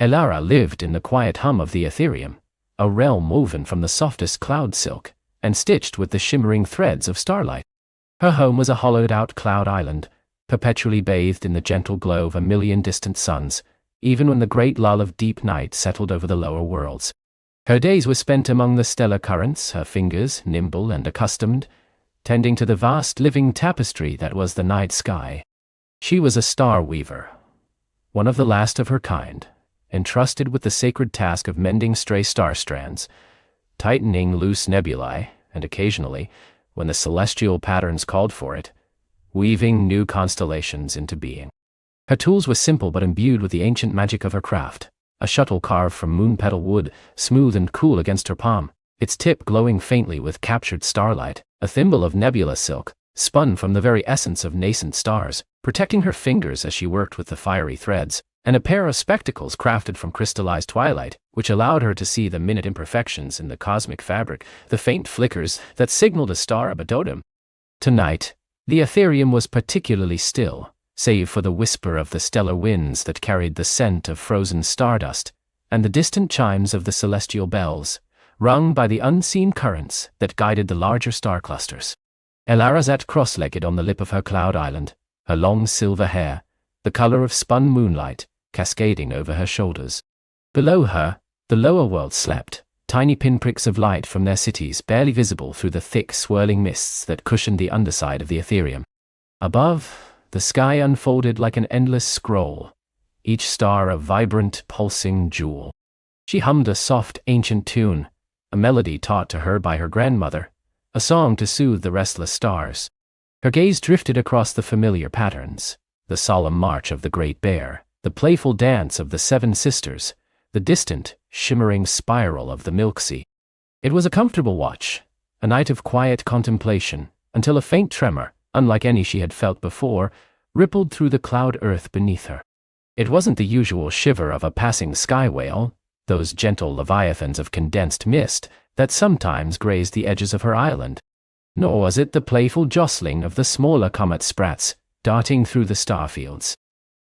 Elara lived in the quiet hum of the Ethereum, a realm woven from the softest cloud silk and stitched with the shimmering threads of starlight. Her home was a hollowed-out cloud island, perpetually bathed in the gentle glow of a million distant suns, even when the great lull of deep night settled over the lower worlds. Her days were spent among the stellar currents, her fingers, nimble and accustomed, tending to the vast living tapestry that was the night sky. She was a star weaver, one of the last of her kind, entrusted with the sacred task of mending stray star strands, tightening loose nebulae, and occasionally, when the celestial patterns called for it, weaving new constellations into being. Her tools were simple but imbued with the ancient magic of her craft. A shuttle carved from moon-petal wood, smooth and cool against her palm, its tip glowing faintly with captured starlight, a thimble of nebula silk, spun from the very essence of nascent stars, protecting her fingers as she worked with the fiery threads, and a pair of spectacles crafted from crystallized twilight, which allowed her to see the minute imperfections in the cosmic fabric, the faint flickers that signaled a star abadotum. Tonight, the Ethereum was particularly still, save for the whisper of the stellar winds that carried the scent of frozen stardust, and the distant chimes of the celestial bells, rung by the unseen currents that guided the larger star clusters. Elara sat cross-legged on the lip of her cloud island, her long silver hair, the color of spun moonlight, cascading over her shoulders. Below her, the lower world slept, tiny pinpricks of light from their cities barely visible through the thick swirling mists that cushioned the underside of the Ethereum. Above, the sky unfolded like an endless scroll, each star a vibrant, pulsing jewel. She hummed a soft, ancient tune, a melody taught to her by her grandmother, a song to soothe the restless stars. Her gaze drifted across the familiar patterns, the solemn march of the Great Bear, the playful dance of the Seven Sisters, the distant, shimmering spiral of the Milk Sea. It was a comfortable watch, a night of quiet contemplation, until a faint tremor, unlike any she had felt before, rippled through the cloud earth beneath her. It wasn't the usual shiver of a passing sky whale, those gentle leviathans of condensed mist that sometimes grazed the edges of her island. Nor was it the playful jostling of the smaller comet sprats, darting through the starfields.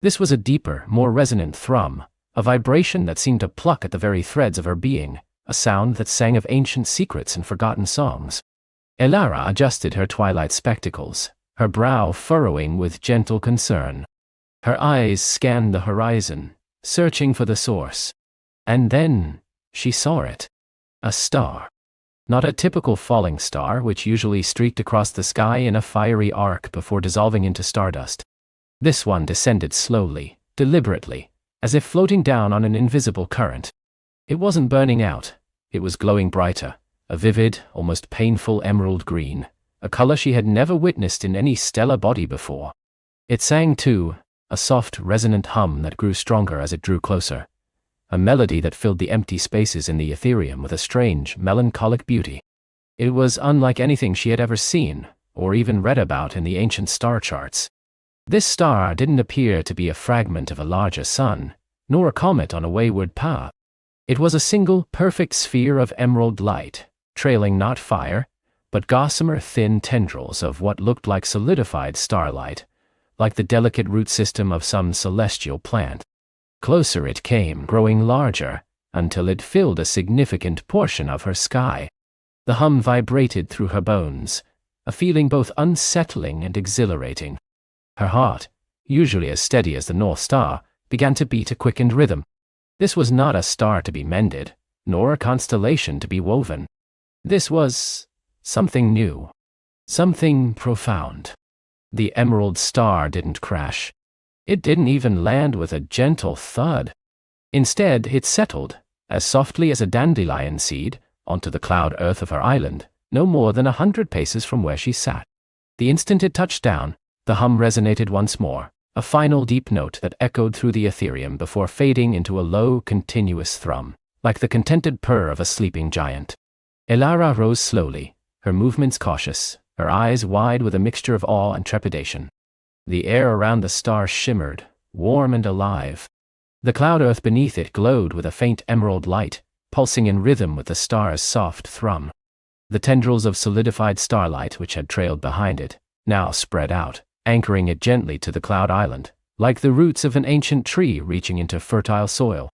This was a deeper, more resonant thrum, a vibration that seemed to pluck at the very threads of her being, a sound that sang of ancient secrets and forgotten songs. Elara adjusted her twilight spectacles, her brow furrowing with gentle concern. Her eyes scanned the horizon, searching for the source. And then, she saw it. A star. Not a typical falling star which usually streaked across the sky in a fiery arc before dissolving into stardust. This one descended slowly, deliberately, as if floating down on an invisible current. It wasn't burning out, it was glowing brighter, a vivid, almost painful emerald green, a color she had never witnessed in any stellar body before. It sang too, a soft, resonant hum that grew stronger as it drew closer, a melody that filled the empty spaces in the Ethereum with a strange, melancholic beauty. It was unlike anything she had ever seen, or even read about in the ancient star charts. This star didn't appear to be a fragment of a larger sun, nor a comet on a wayward path. It was a single, perfect sphere of emerald light, trailing not fire, but gossamer thin tendrils of what looked like solidified starlight, like the delicate root system of some celestial plant. Closer it came, growing larger, until it filled a significant portion of her sky. The hum vibrated through her bones, a feeling both unsettling and exhilarating. Her heart, usually as steady as the North Star, began to beat a quickened rhythm. This was not a star to be mended, nor a constellation to be woven. This was something new, something profound. The emerald star didn't crash. It didn't even land with a gentle thud. Instead, it settled, as softly as a dandelion seed, onto the cloud earth of her island, no more than 100 paces from where she sat. The instant it touched down, the hum resonated once more, a final deep note that echoed through the Ethereum before fading into a low, continuous thrum, like the contented purr of a sleeping giant. Elara rose slowly, her movements cautious, her eyes wide with a mixture of awe and trepidation. The air around the star shimmered, warm and alive. The cloud earth beneath it glowed with a faint emerald light, pulsing in rhythm with the star's soft thrum. The tendrils of solidified starlight which had trailed behind it, now spread out, anchoring it gently to the cloud island, like the roots of an ancient tree reaching into fertile soil.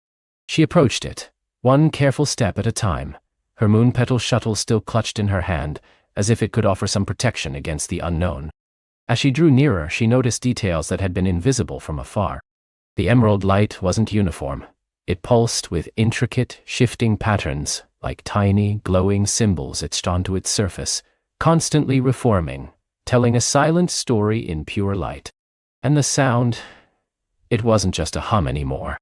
She approached it, one careful step at a time, her moon petal shuttle still clutched in her hand, as if it could offer some protection against the unknown. As she drew nearer, she noticed details that had been invisible from afar. The emerald light wasn't uniform. It pulsed with intricate, shifting patterns, like tiny, glowing symbols etched onto its surface, constantly reforming, telling a silent story in pure light. And the sound, it wasn't just a hum anymore.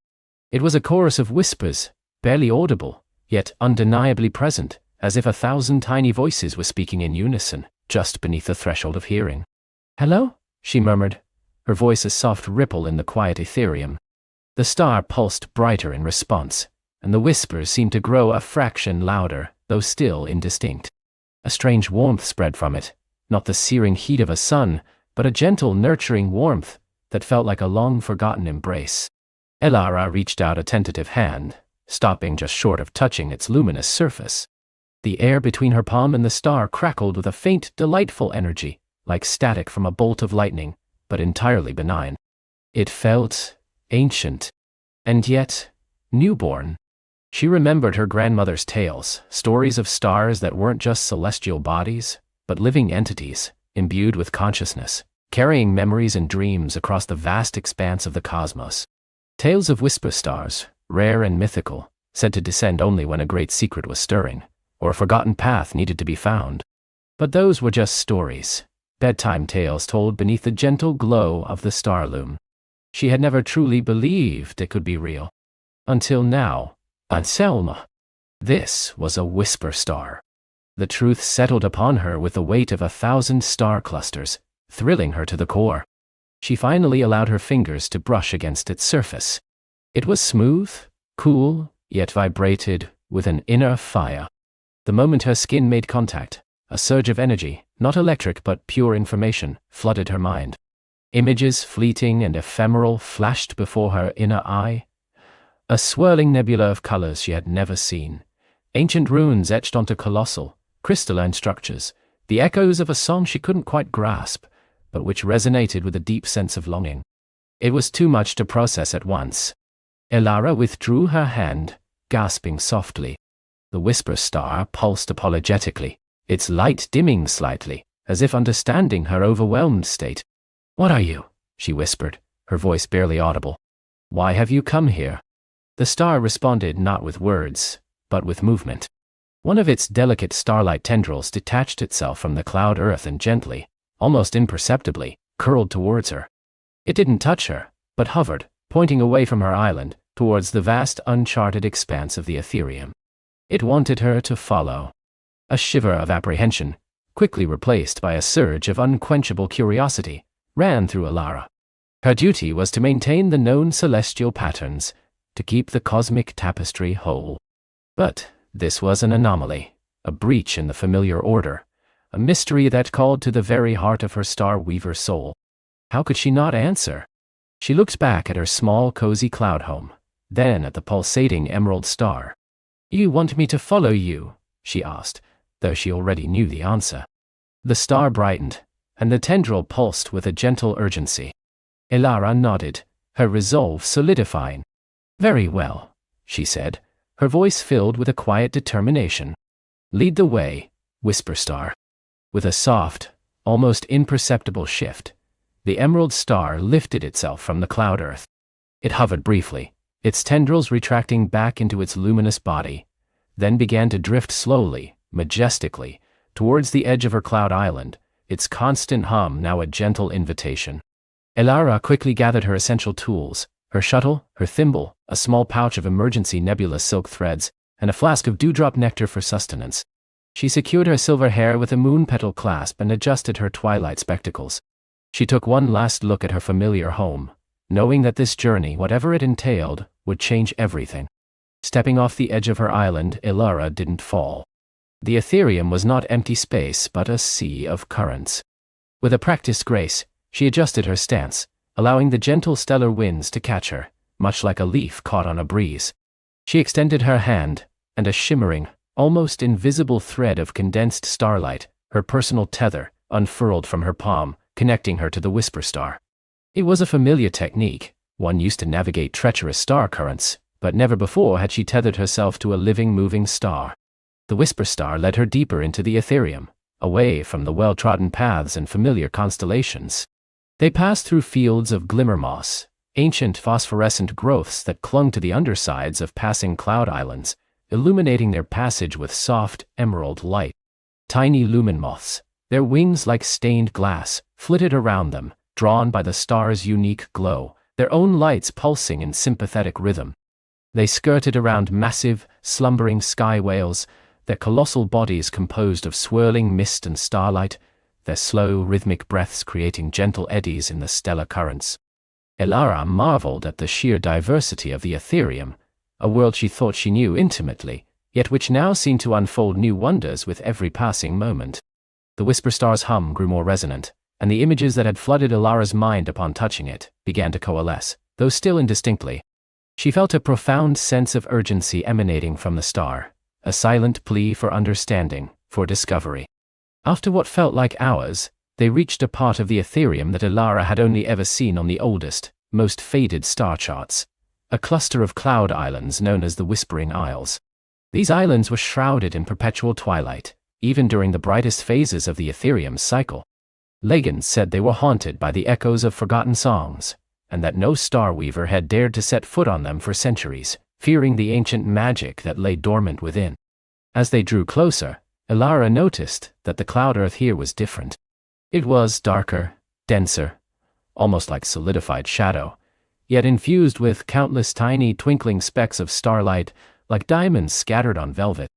It was a chorus of whispers, barely audible, yet undeniably present, as if 1,000 tiny voices were speaking in unison, just beneath the threshold of hearing. "Hello?" she murmured, her voice a soft ripple in the quiet ethereum. The star pulsed brighter in response, and the whispers seemed to grow a fraction louder, though still indistinct. A strange warmth spread from it, not the searing heat of a sun, but a gentle, nurturing warmth that felt like a long-forgotten embrace. Elara reached out a tentative hand, stopping just short of touching its luminous surface. The air between her palm and the star crackled with a faint, delightful energy, like static from a bolt of lightning, but entirely benign. It felt ancient, and yet newborn. She remembered her grandmother's tales, stories of stars that weren't just celestial bodies, but living entities, imbued with consciousness, carrying memories and dreams across the vast expanse of the cosmos. Tales of whisper stars, rare and mythical, said to descend only when a great secret was stirring, or a forgotten path needed to be found. But those were just stories, bedtime tales told beneath the gentle glow of the star loom. She had never truly believed it could be real. Until now, Anselma. This was a whisper star. The truth settled upon her with the weight of 1,000 star clusters, thrilling her to the core. She finally allowed her fingers to brush against its surface. It was smooth, cool, yet vibrated with an inner fire. The moment her skin made contact, a surge of energy, not electric but pure information, flooded her mind. Images, fleeting and ephemeral, flashed before her inner eye. A swirling nebula of colors she had never seen. Ancient runes etched onto colossal, crystalline structures, the echoes of a song she couldn't quite grasp, but which resonated with a deep sense of longing. It was too much to process at once. Elara withdrew her hand, gasping softly. The whisper star pulsed apologetically, its light dimming slightly, as if understanding her overwhelmed state. "What are you?" she whispered, her voice barely audible. "Why have you come here?" The star responded not with words, but with movement. One of its delicate starlight tendrils detached itself from the cloud earth and gently, almost imperceptibly, curled towards her. It didn't touch her, but hovered, pointing away from her island, towards the vast uncharted expanse of the ethereum. It wanted her to follow. A shiver of apprehension, quickly replaced by a surge of unquenchable curiosity, ran through Elara. Her duty was to maintain the known celestial patterns, to keep the cosmic tapestry whole. But this was an anomaly, a breach in the familiar order, a mystery that called to the very heart of her star weaver soul. How could she not answer? She looked back at her small, cozy cloud home, then at the pulsating emerald star. "You want me to follow you?" she asked, though she already knew the answer. The star brightened, and the tendril pulsed with a gentle urgency. Elara nodded, her resolve solidifying. "Very well," she said, her voice filled with a quiet determination. "Lead the way, whisper star." With a soft, almost imperceptible shift, the emerald star lifted itself from the cloud earth. It hovered briefly, its tendrils retracting back into its luminous body, then began to drift slowly, majestically, towards the edge of her cloud island, its constant hum now a gentle invitation. Elara quickly gathered her essential tools, her shuttle, her thimble, a small pouch of emergency nebula silk threads, and a flask of dewdrop nectar for sustenance. She secured her silver hair with a moon petal clasp and adjusted her twilight spectacles. She took one last look at her familiar home, knowing that this journey, whatever it entailed, would change everything. Stepping off the edge of her island, Elara didn't fall. The ethereum was not empty space but a sea of currents. With a practiced grace, she adjusted her stance, allowing the gentle stellar winds to catch her, much like a leaf caught on a breeze. She extended her hand, and a shimmering, almost invisible thread of condensed starlight, her personal tether, unfurled from her palm, connecting her to the whisper star. It was a familiar technique, one used to navigate treacherous star currents, but never before had she tethered herself to a living, moving star. The Whisper Star led her deeper into the Ethereum, away from the well-trodden paths and familiar constellations. They passed through fields of glimmer moss, ancient phosphorescent growths that clung to the undersides of passing cloud islands, illuminating their passage with soft, emerald light. Tiny lumen moths, their wings like stained glass, flitted around them, drawn by the star's unique glow, their own lights pulsing in sympathetic rhythm. They skirted around massive, slumbering sky whales, their colossal bodies composed of swirling mist and starlight, their slow, rhythmic breaths creating gentle eddies in the stellar currents. Elara marveled at the sheer diversity of the Ethereum, a world she thought she knew intimately, yet which now seemed to unfold new wonders with every passing moment. The Whisper Star's hum grew more resonant, and the images that had flooded Elara's mind upon touching it began to coalesce, though still indistinctly. She felt a profound sense of urgency emanating from the star, a silent plea for understanding, for discovery. After what felt like hours, they reached a part of the Ethereum that Elara had only ever seen on the oldest, most faded star charts, a cluster of cloud islands known as the Whispering Isles. These islands were shrouded in perpetual twilight, even during the brightest phases of the Ethereum's cycle. Legends said they were haunted by the echoes of forgotten songs, and that no star weaver had dared to set foot on them for centuries, fearing the ancient magic that lay dormant within. As they drew closer, Elara noticed that the cloud earth here was different. It was darker, denser, almost like solidified shadow, yet infused with countless tiny twinkling specks of starlight, like diamonds scattered on velvet.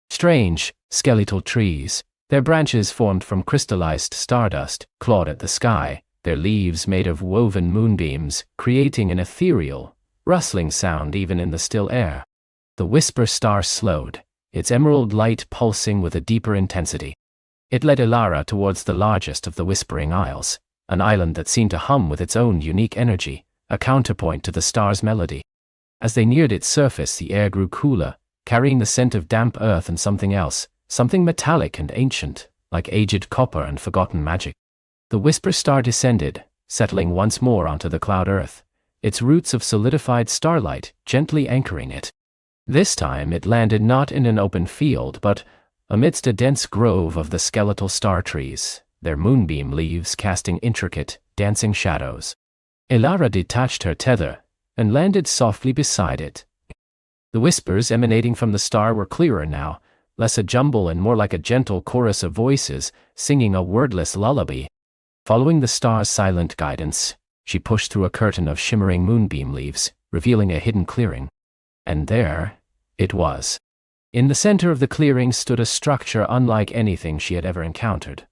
Strange, skeletal trees, their branches formed from crystallized stardust, clawed at the sky, their leaves made of woven moonbeams, creating an ethereal, rustling sound even in the still air. The Whisper Star slowed, its emerald light pulsing with a deeper intensity. It led Elara towards the largest of the Whispering Isles, an island that seemed to hum with its own unique energy, a counterpoint to the star's melody. As they neared its surface, the air grew cooler, carrying the scent of damp earth and something else, something metallic and ancient, like aged copper and forgotten magic. The Whisper Star descended, settling once more onto the cloud earth, its roots of solidified starlight gently anchoring it. This time it landed not in an open field but amidst a dense grove of the skeletal star trees, their moonbeam leaves casting intricate, dancing shadows. Elara detached her tether and landed softly beside it. The whispers emanating from the star were clearer now, less a jumble and more like a gentle chorus of voices singing a wordless lullaby. Following the star's silent guidance, she pushed through a curtain of shimmering moonbeam leaves, revealing a hidden clearing. And there it was. In the center of the clearing stood a structure unlike anything she had ever encountered.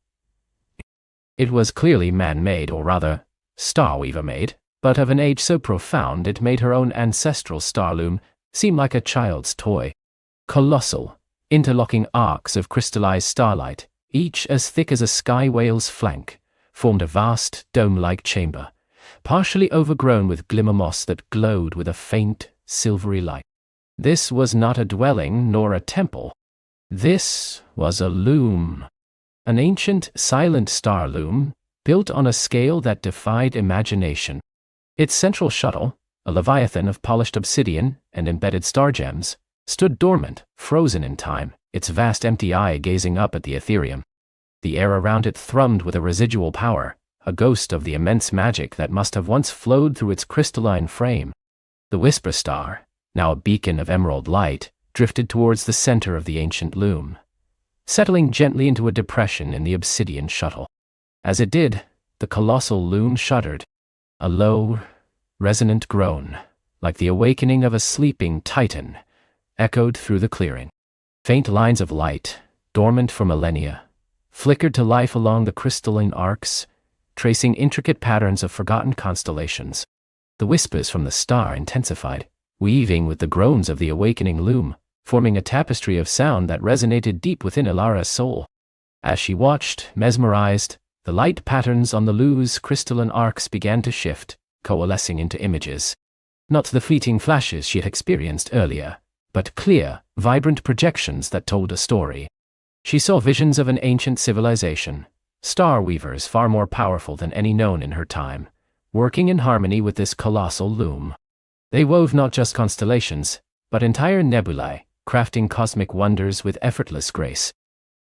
It was clearly man-made, or rather, Starweaver-made, but of an age so profound it made her own ancestral starloom seem like a child's toy. Colossal, interlocking arcs of crystallized starlight, each as thick as a sky whale's flank, formed a vast, dome-like chamber, partially overgrown with glimmer moss that glowed with a faint, silvery light. This was not a dwelling nor a temple. This was a loom. An ancient, silent star loom, built on a scale that defied imagination. Its central shuttle, a leviathan of polished obsidian and embedded star gems, stood dormant, frozen in time, its vast empty eye gazing up at the Ethereum. The air around it thrummed with a residual power, a ghost of the immense magic that must have once flowed through its crystalline frame. The Whisper Star, now a beacon of emerald light, drifted towards the center of the ancient loom, settling gently into a depression in the obsidian shuttle. As it did, the colossal loom shuddered. A low, resonant groan, like the awakening of a sleeping titan, echoed through the clearing. Faint lines of light, dormant for millennia, flickered to life along the crystalline arcs, tracing intricate patterns of forgotten constellations. The whispers from the star intensified, weaving with the groans of the awakening loom, forming a tapestry of sound that resonated deep within Elara's soul. As she watched, mesmerized, the light patterns on the loom's crystalline arcs began to shift, coalescing into images. Not the fleeting flashes she had experienced earlier, but clear, vibrant projections that told a story. She saw visions of an ancient civilization, star weavers far more powerful than any known in her time, working in harmony with this colossal loom. They wove not just constellations, but entire nebulae, crafting cosmic wonders with effortless grace.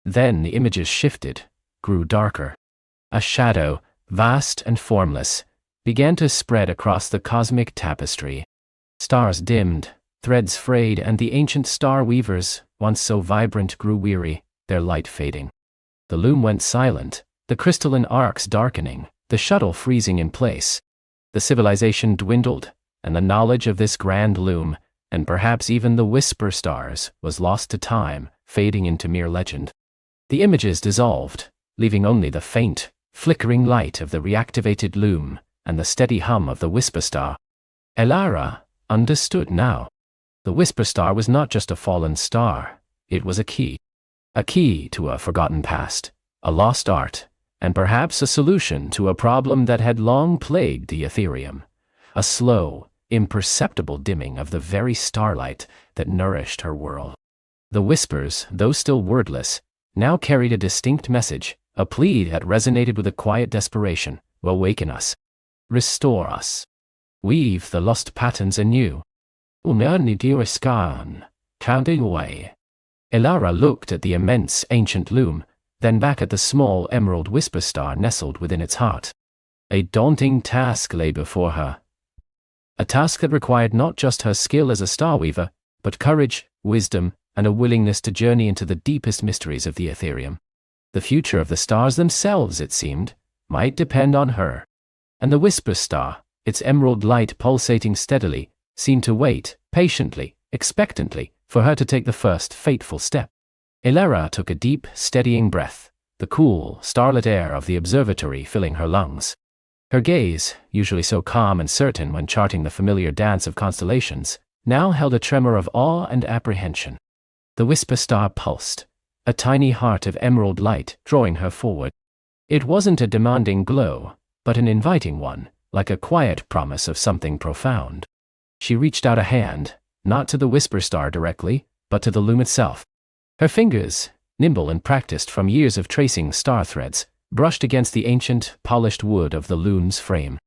Then the images shifted, grew darker. A shadow, vast and formless, began to spread across the cosmic tapestry. Stars dimmed, threads frayed, and the ancient star weavers, once so vibrant, grew weary, their light fading. The loom went silent, the crystalline arcs darkening, the shuttle freezing in place. The civilization dwindled, and the knowledge of this grand loom, and perhaps even the whisper stars, was lost to time, fading into mere legend. The images dissolved, leaving only the faint, flickering light of the reactivated loom, and the steady hum of the whisper star. Elara understood now. The whisper star was not just a fallen star, it was a key. A key to a forgotten past, a lost art, and perhaps a solution to a problem that had long plagued the Ethereum. A slow, imperceptible dimming of the very starlight that nourished her world. The whispers, though still wordless, now carried a distinct message, a plea that resonated with a quiet desperation. Awaken us. Restore us. Weave the lost patterns anew. Counting away. Elara looked at the immense ancient loom, then back at the small emerald whisper star nestled within its heart. A daunting task lay before her. A task that required not just her skill as a star weaver, but courage, wisdom, and a willingness to journey into the deepest mysteries of the Ethereum. The future of the stars themselves, it seemed, might depend on her. And the whisper star, its emerald light pulsating steadily, seemed to wait, patiently, expectantly, for her to take the first fateful step. Elara took a deep, steadying breath, the cool, starlit air of the observatory filling her lungs. Her gaze, usually so calm and certain when charting the familiar dance of constellations, now held a tremor of awe and apprehension. The whisper star pulsed, a tiny heart of emerald light drawing her forward. It wasn't a demanding glow, but an inviting one, like a quiet promise of something profound. She reached out a hand, not to the whisper star directly, but to the loom itself. Her fingers, nimble and practiced from years of tracing star threads, brushed against the ancient, polished wood of the loom's frame.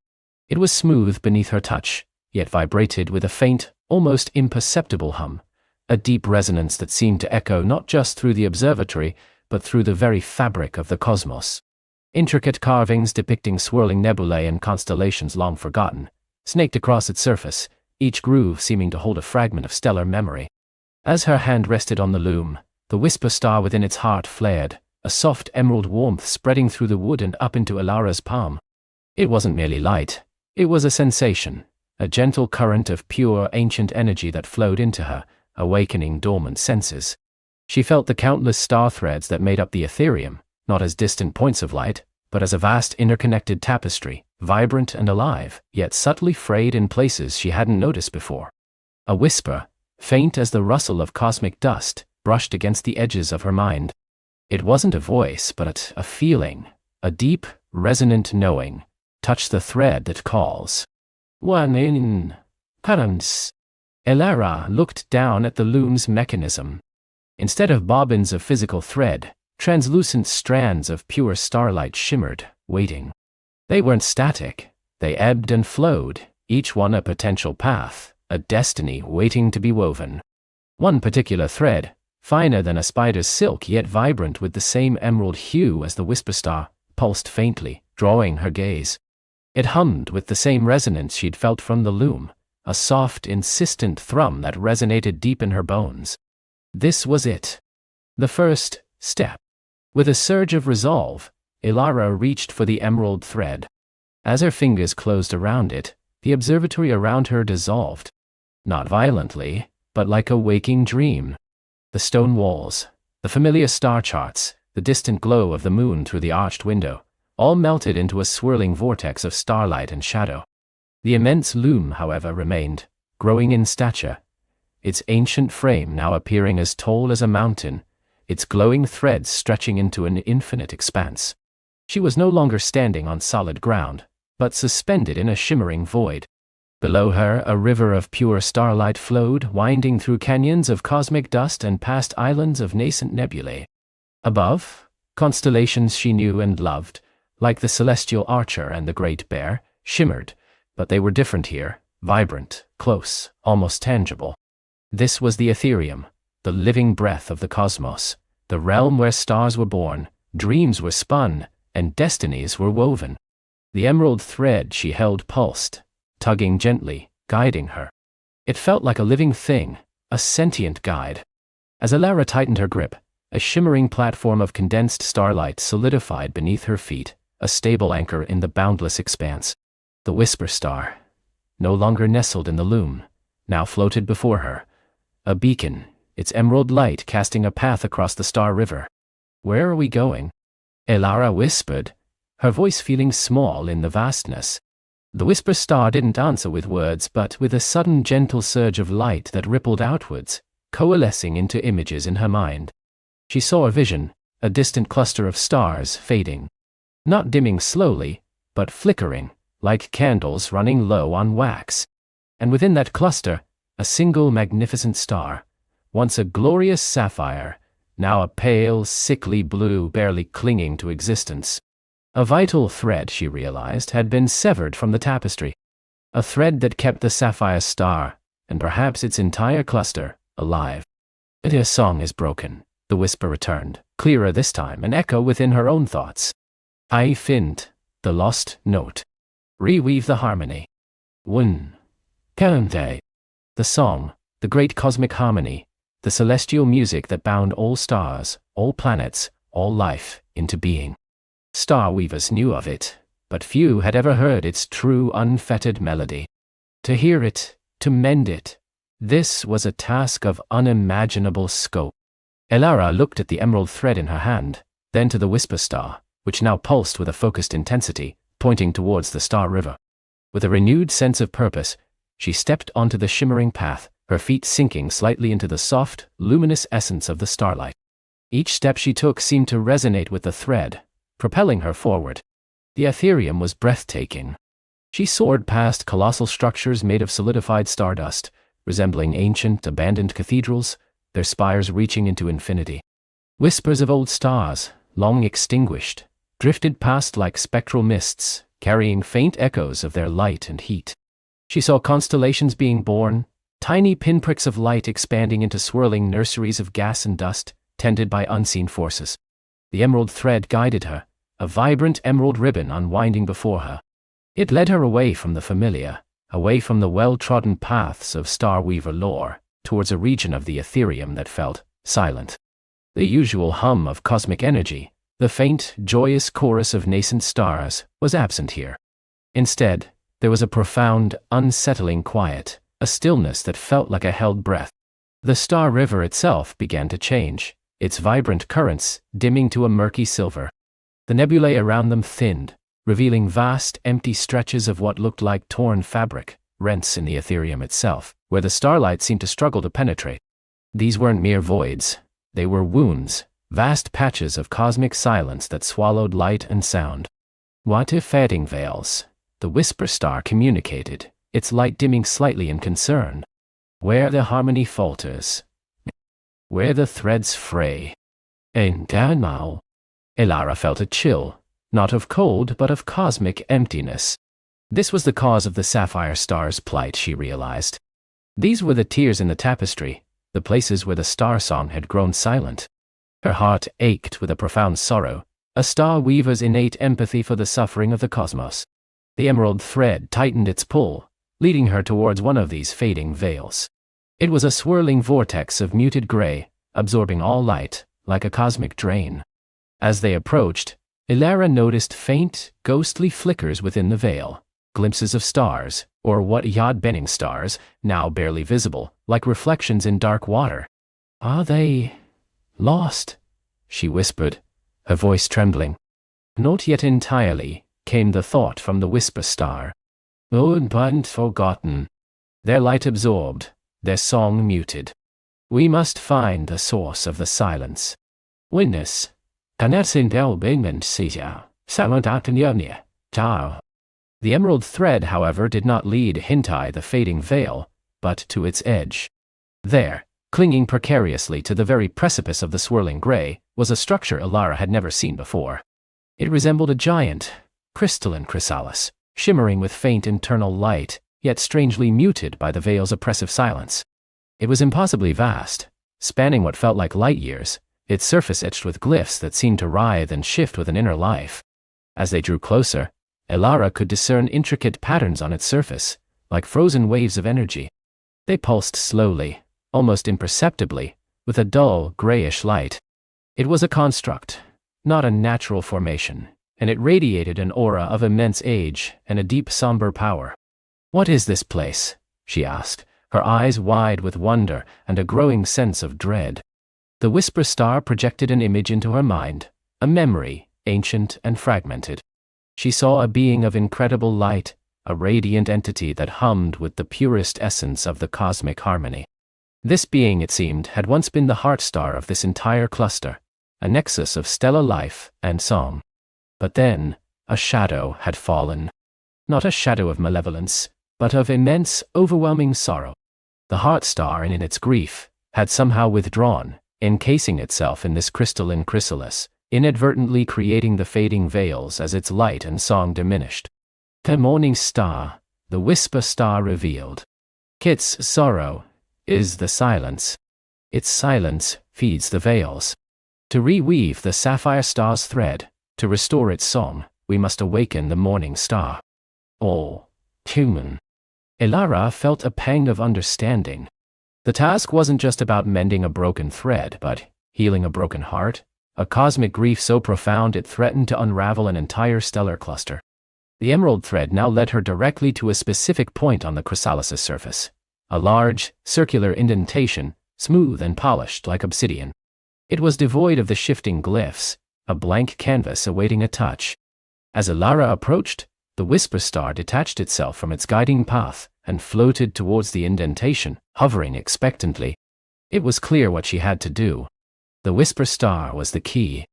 It was smooth beneath her touch, yet vibrated with a faint, almost imperceptible hum, a deep resonance that seemed to echo not just through the observatory, but through the very fabric of the cosmos. Intricate carvings depicting swirling nebulae and constellations long forgotten, snaked across its surface, each groove seeming to hold a fragment of stellar memory. As her hand rested on the loom, the whisper star within its heart flared, a soft emerald warmth spreading through the wood and up into Elara's palm. It wasn't merely light, it was a sensation, a gentle current of pure ancient energy that flowed into her, awakening dormant senses. She felt the countless star threads that made up the Ethereum, not as distant points of light, but as a vast interconnected tapestry, vibrant and alive, yet subtly frayed in places she hadn't noticed before. A whisper, faint as the rustle of cosmic dust, brushed against the edges of her mind. It wasn't a voice, but a feeling, a deep, resonant knowing, touch the thread that calls. One in currents. Elara looked down at the loom's mechanism. Instead of bobbins of physical thread, translucent strands of pure starlight shimmered, waiting. They weren't static, they ebbed and flowed, each one a potential path, a destiny waiting to be woven. One particular thread, finer than a spider's silk yet vibrant with the same emerald hue as the whisper star, pulsed faintly, drawing her gaze. It hummed with the same resonance she'd felt from the loom, a soft, insistent thrum that resonated deep in her bones. This was it. The first step. With a surge of resolve, Elara reached for the emerald thread. As her fingers closed around it, the observatory around her dissolved. Not violently, but like a waking dream. The stone walls, the familiar star charts, the distant glow of the moon through the arched window, all melted into a swirling vortex of starlight and shadow. The immense loom, however, remained, growing in stature, its ancient frame now appearing as tall as a mountain, its glowing threads stretching into an infinite expanse. She was no longer standing on solid ground, but suspended in a shimmering void. Below her, a river of pure starlight flowed, winding through canyons of cosmic dust and past islands of nascent nebulae. Above, constellations she knew and loved, like the celestial Archer and the Great Bear, shimmered, but they were different here, vibrant, close, almost tangible. This was the Ethereum, the living breath of the cosmos, the realm where stars were born, dreams were spun, and destinies were woven. The emerald thread she held pulsed, tugging gently, guiding her. It felt like a living thing, a sentient guide. As Elara tightened her grip, a shimmering platform of condensed starlight solidified beneath her feet, a stable anchor in the boundless expanse. The Whisper Star, no longer nestled in the loom, now floated before her, a beacon, its emerald light casting a path across the Star River. "Where are we going?" Elara whispered, her voice feeling small in the vastness. The Whisper Star didn't answer with words, but with a sudden gentle surge of light that rippled outwards, coalescing into images in her mind. She saw a vision, a distant cluster of stars fading. Not dimming slowly, but flickering, like candles running low on wax. And within that cluster, a single magnificent star, once a glorious sapphire, now a pale, sickly blue barely clinging to existence. A vital thread, she realized, had been severed from the tapestry. A thread that kept the sapphire star, and perhaps its entire cluster, alive. "Their song is broken," the whisper returned, clearer this time, an echo within her own thoughts. "I find the lost note. Reweave the harmony. One. Kante." The song, the great cosmic harmony, the celestial music that bound all stars, all planets, all life, into being. Star weavers knew of it, but few had ever heard its true unfettered melody. To hear it, to mend it, this was a task of unimaginable scope. Elara looked at the emerald thread in her hand, then to the Whisper Star, which now pulsed with a focused intensity, pointing towards the Star River. With a renewed sense of purpose, she stepped onto the shimmering path, her feet sinking slightly into the soft, luminous essence of the starlight. Each step she took seemed to resonate with the thread, propelling her forward. The Ethereum was breathtaking. She soared past colossal structures made of solidified stardust, resembling ancient, abandoned cathedrals, their spires reaching into infinity. Whispers of old stars, long extinguished, drifted past like spectral mists, carrying faint echoes of their light and heat. She saw constellations being born, tiny pinpricks of light expanding into swirling nurseries of gas and dust, tended by unseen forces. The emerald thread guided her, a vibrant emerald ribbon unwinding before her. It led her away from the familiar, away from the well-trodden paths of Star Weaver lore, towards a region of the Ethereum that felt silent. The usual hum of cosmic energy, the faint, joyous chorus of nascent stars, was absent here. Instead, there was a profound, unsettling quiet, a stillness that felt like a held breath. The Star River itself began to change, its vibrant currents dimming to a murky silver. The nebulae around them thinned, revealing vast, empty stretches of what looked like torn fabric, rents in the Ethereum itself, where the starlight seemed to struggle to penetrate. These weren't mere voids, they were wounds, vast patches of cosmic silence that swallowed light and sound. "What if fading veils?" the Whisper Star communicated, its light dimming slightly in concern. "Where the harmony falters, where the threads fray." And now, Elara felt a chill, not of cold but of cosmic emptiness. This was the cause of the sapphire star's plight, she realized. These were the tears in the tapestry, the places where the star song had grown silent. Her heart ached with a profound sorrow, a star weaver's innate empathy for the suffering of the cosmos. The emerald thread tightened its pull, leading her towards one of these fading veils. It was a swirling vortex of muted gray, absorbing all light, like a cosmic drain. As they approached, Elara noticed faint, ghostly flickers within the veil, glimpses of stars, or what yod-benning stars, now barely visible, like reflections in dark water. "Are they lost?" she whispered, her voice trembling. "Not yet entirely," came the thought from the Whisper Star. "Oh, but forgotten. Their light absorbed, their song muted. We must find the source of the silence. Witness. The emerald thread, however, did not lead Hintai the fading veil, but to its edge. There, clinging precariously to the very precipice of the swirling gray, was a structure Elara had never seen before. It resembled a giant, crystalline chrysalis, shimmering with faint internal light, yet strangely muted by the veil's oppressive silence. It was impossibly vast, spanning what felt like light years, its surface etched with glyphs that seemed to writhe and shift with an inner life. As they drew closer, Elara could discern intricate patterns on its surface, like frozen waves of energy. They pulsed slowly, almost imperceptibly, with a dull, grayish light. It was a construct, not a natural formation, and it radiated an aura of immense age and a deep somber power. "What is this place?" she asked, her eyes wide with wonder and a growing sense of dread. The Whisper Star projected an image into her mind, a memory, ancient and fragmented. She saw a being of incredible light, a radiant entity that hummed with the purest essence of the cosmic harmony. This being, it seemed, had once been the heart star of this entire cluster, a nexus of stellar life and song. But then, a shadow had fallen. Not a shadow of malevolence, but of immense, overwhelming sorrow. The heart star, in its grief, had somehow withdrawn, encasing itself in this crystalline chrysalis, inadvertently creating the fading veils as its light and song diminished. The morning star, the Whisper Star revealed. Kit's sorrow is the silence. Its silence feeds the veils. To reweave the sapphire star's thread, to restore its song, we must awaken the morning star. All human. Elara felt a pang of understanding. The task wasn't just about mending a broken thread, but healing a broken heart, a cosmic grief so profound it threatened to unravel an entire stellar cluster. The emerald thread now led her directly to a specific point on the chrysalis's surface, a large, circular indentation, smooth and polished like obsidian. It was devoid of the shifting glyphs, a blank canvas awaiting a touch. As Elara approached, the Whisper Star detached itself from its guiding path and floated towards the indentation, hovering expectantly. It was clear what she had to do. The Whisper Star was the key.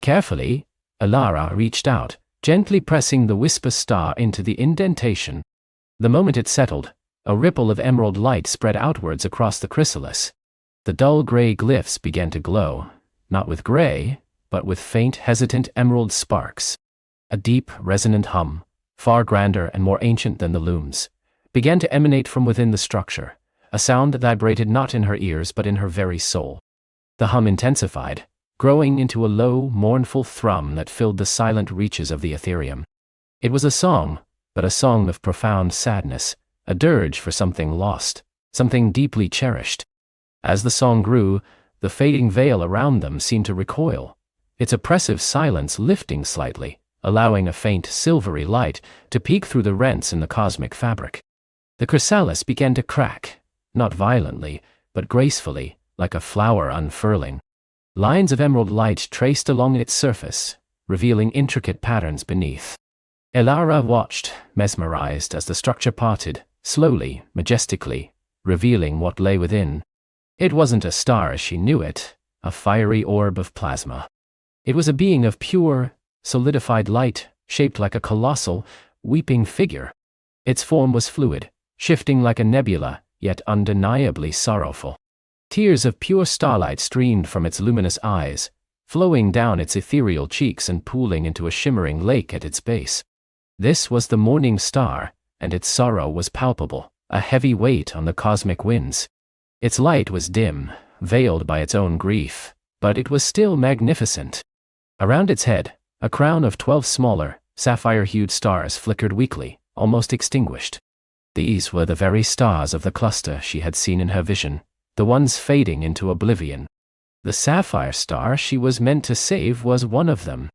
Carefully, Elara reached out, gently pressing the Whisper Star into the indentation. The moment it settled, a ripple of emerald light spread outwards across the chrysalis. The dull gray glyphs began to glow, not with gray, but with faint, hesitant emerald sparks. A deep, resonant hum, far grander and more ancient than the looms, began to emanate from within the structure, a sound that vibrated not in her ears but in her very soul. The hum intensified, growing into a low, mournful thrum that filled the silent reaches of the ethereum. It was a song, but a song of profound sadness, a dirge for something lost, something deeply cherished. As the song grew, the fading veil around them seemed to recoil, its oppressive silence lifting slightly, allowing a faint silvery light to peek through the rents in the cosmic fabric. The chrysalis began to crack, not violently, but gracefully, like a flower unfurling. Lines of emerald light traced along its surface, revealing intricate patterns beneath. Elara watched, mesmerized, as the structure parted, slowly, majestically, revealing what lay within. It wasn't a star as she knew it, a fiery orb of plasma. It was a being of pure, solidified light, shaped like a colossal, weeping figure. Its form was fluid, shifting like a nebula, yet undeniably sorrowful. Tears of pure starlight streamed from its luminous eyes, flowing down its ethereal cheeks and pooling into a shimmering lake at its base. This was the morning star, and its sorrow was palpable, a heavy weight on the cosmic winds. Its light was dim, veiled by its own grief, but it was still magnificent. Around its head, a crown of 12 smaller, sapphire-hued stars flickered weakly, almost extinguished. These were the very stars of the cluster she had seen in her vision, the ones fading into oblivion. The sapphire star she was meant to save was one of them.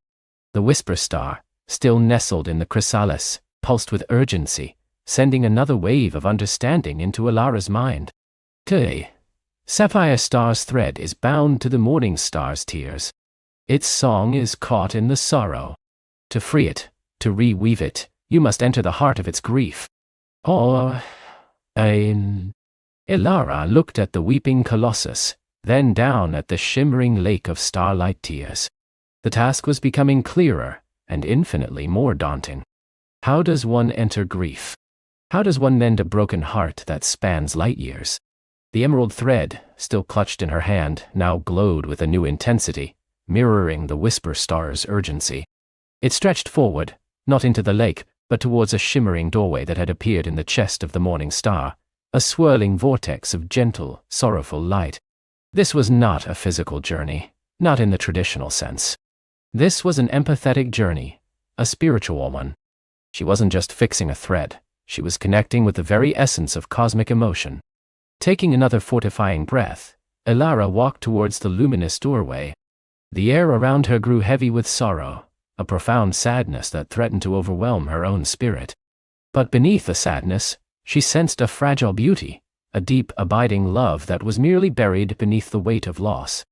The Whisper Star, still nestled in the chrysalis, pulsed with urgency, sending another wave of understanding into Elara's mind. The sapphire star's thread is bound to the morning star's tears. Its song is caught in the sorrow. To free it, to reweave it, you must enter the heart of its grief. Elara looked at the weeping colossus, then down at the shimmering lake of starlight tears. The task was becoming clearer and infinitely more daunting. How does one enter grief? How does one mend a broken heart that spans light years? The emerald thread, still clutched in her hand, now glowed with a new intensity, mirroring the Whisper Star's urgency. It stretched forward, not into the lake, but towards a shimmering doorway that had appeared in the chest of the morning star, a swirling vortex of gentle, sorrowful light. This was not a physical journey, not in the traditional sense. This was an empathetic journey, a spiritual one. She wasn't just fixing a thread, she was connecting with the very essence of cosmic emotion. Taking another fortifying breath, Elara walked towards the luminous doorway. The air around her grew heavy with sorrow, a profound sadness that threatened to overwhelm her own spirit. But beneath the sadness, she sensed a fragile beauty, a deep, abiding love that was merely buried beneath the weight of loss.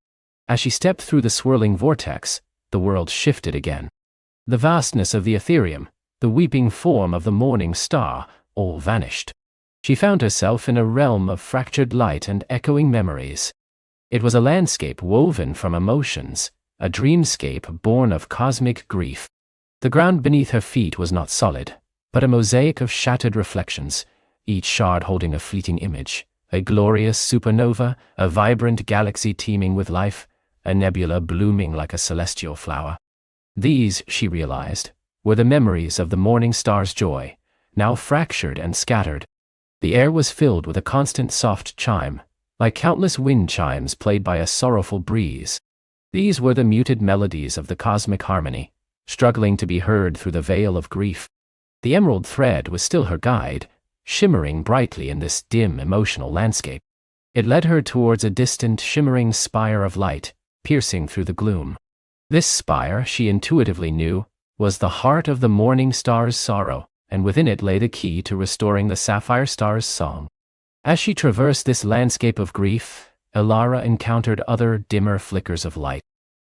As she stepped through the swirling vortex, the world shifted again. The vastness of the ethereum, the weeping form of the morning star, all vanished. She found herself in a realm of fractured light and echoing memories. It was a landscape woven from emotions, a dreamscape born of cosmic grief. The ground beneath her feet was not solid, but a mosaic of shattered reflections, each shard holding a fleeting image, a glorious supernova, a vibrant galaxy teeming with life, a nebula blooming like a celestial flower. These, she realized, were the memories of the morning star's joy, now fractured and scattered. The air was filled with a constant soft chime, like countless wind chimes played by a sorrowful breeze. These were the muted melodies of the cosmic harmony, struggling to be heard through the veil of grief. The emerald thread was still her guide, shimmering brightly in this dim emotional landscape. It led her towards a distant shimmering spire of light, piercing through the gloom. This spire, she intuitively knew, was the heart of the morning star's sorrow, and within it lay the key to restoring the sapphire star's song. As she traversed this landscape of grief, Elara encountered other, dimmer flickers of light.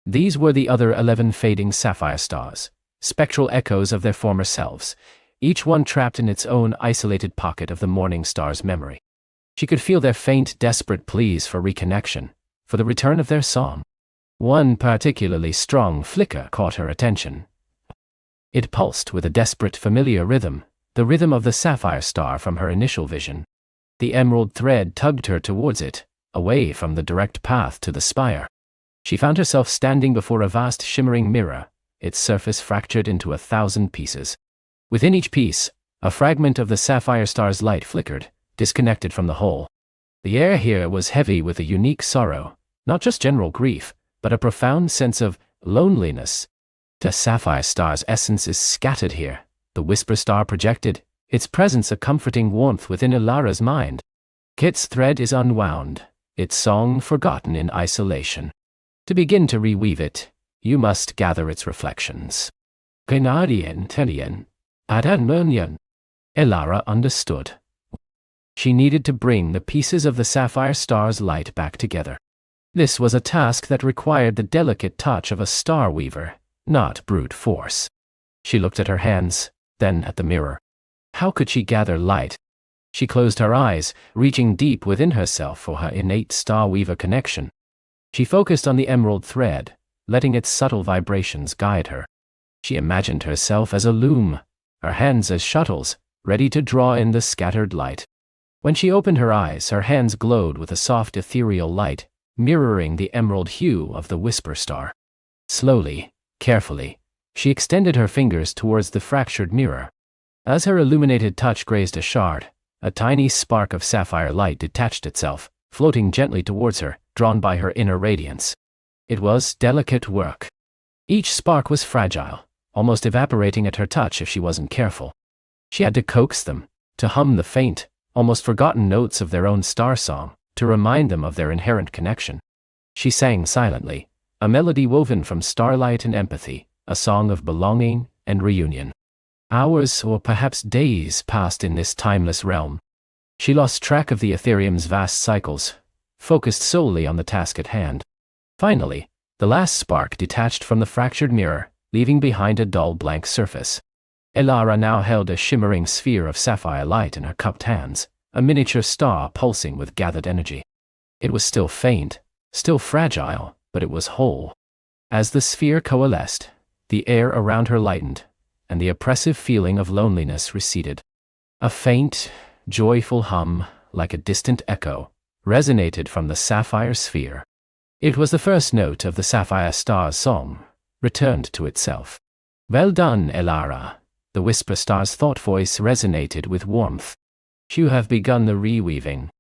These were the other 11 fading sapphire stars, spectral echoes of their former selves, each one trapped in its own isolated pocket of the morning star's memory. She could feel their faint, desperate pleas for reconnection, for the return of their song. One particularly strong flicker caught her attention. It pulsed with a desperate, familiar rhythm, the rhythm of the sapphire star from her initial vision. The emerald thread tugged her towards it, away from the direct path to the spire. She found herself standing before a vast shimmering mirror, its surface fractured into 1,000 pieces. Within each piece, a fragment of the sapphire star's light flickered, disconnected from the whole. The air here was heavy with a unique sorrow, not just general grief, but a profound sense of loneliness. The sapphire star's essence is scattered here, the whisper star projected, its presence a comforting warmth within Elara's mind. Kit's thread is unwound, its song forgotten in isolation. To begin to reweave it, you must gather its reflections. Canadian Telian, Adanmunian. Elara understood. She needed to bring the pieces of the sapphire star's light back together. This was a task that required the delicate touch of a star weaver, not brute force. She looked at her hands, then at the mirror. How could she gather light? She closed her eyes, reaching deep within herself for her innate star weaver connection. She focused on the emerald thread, letting its subtle vibrations guide her. She imagined herself as a loom, her hands as shuttles, ready to draw in the scattered light. When she opened her eyes, her hands glowed with a soft ethereal light, mirroring the emerald hue of the whisper star. Slowly, carefully, she extended her fingers towards the fractured mirror. As her illuminated touch grazed a shard, a tiny spark of sapphire light detached itself, floating gently towards her, drawn by her inner radiance. It was delicate work. Each spark was fragile, almost evaporating at her touch if she wasn't careful. She had to coax them, to hum the faint, almost forgotten notes of their own star song, to remind them of their inherent connection. She sang silently, a melody woven from starlight and empathy, a song of belonging and reunion. Hours or perhaps days passed in this timeless realm. She lost track of the ethereum's vast cycles, focused solely on the task at hand. Finally, the last spark detached from the fractured mirror, leaving behind a dull blank surface. Elara now held a shimmering sphere of sapphire light in her cupped hands, a miniature star pulsing with gathered energy. It was still faint, still fragile, but it was whole. As the sphere coalesced, the air around her lightened, and the oppressive feeling of loneliness receded. A faint, joyful hum, like a distant echo, resonated from the sapphire sphere. It was the first note of the sapphire star's song, returned to itself. Well done, Elara. The whisper star's thought voice resonated with warmth. You have begun the reweaving.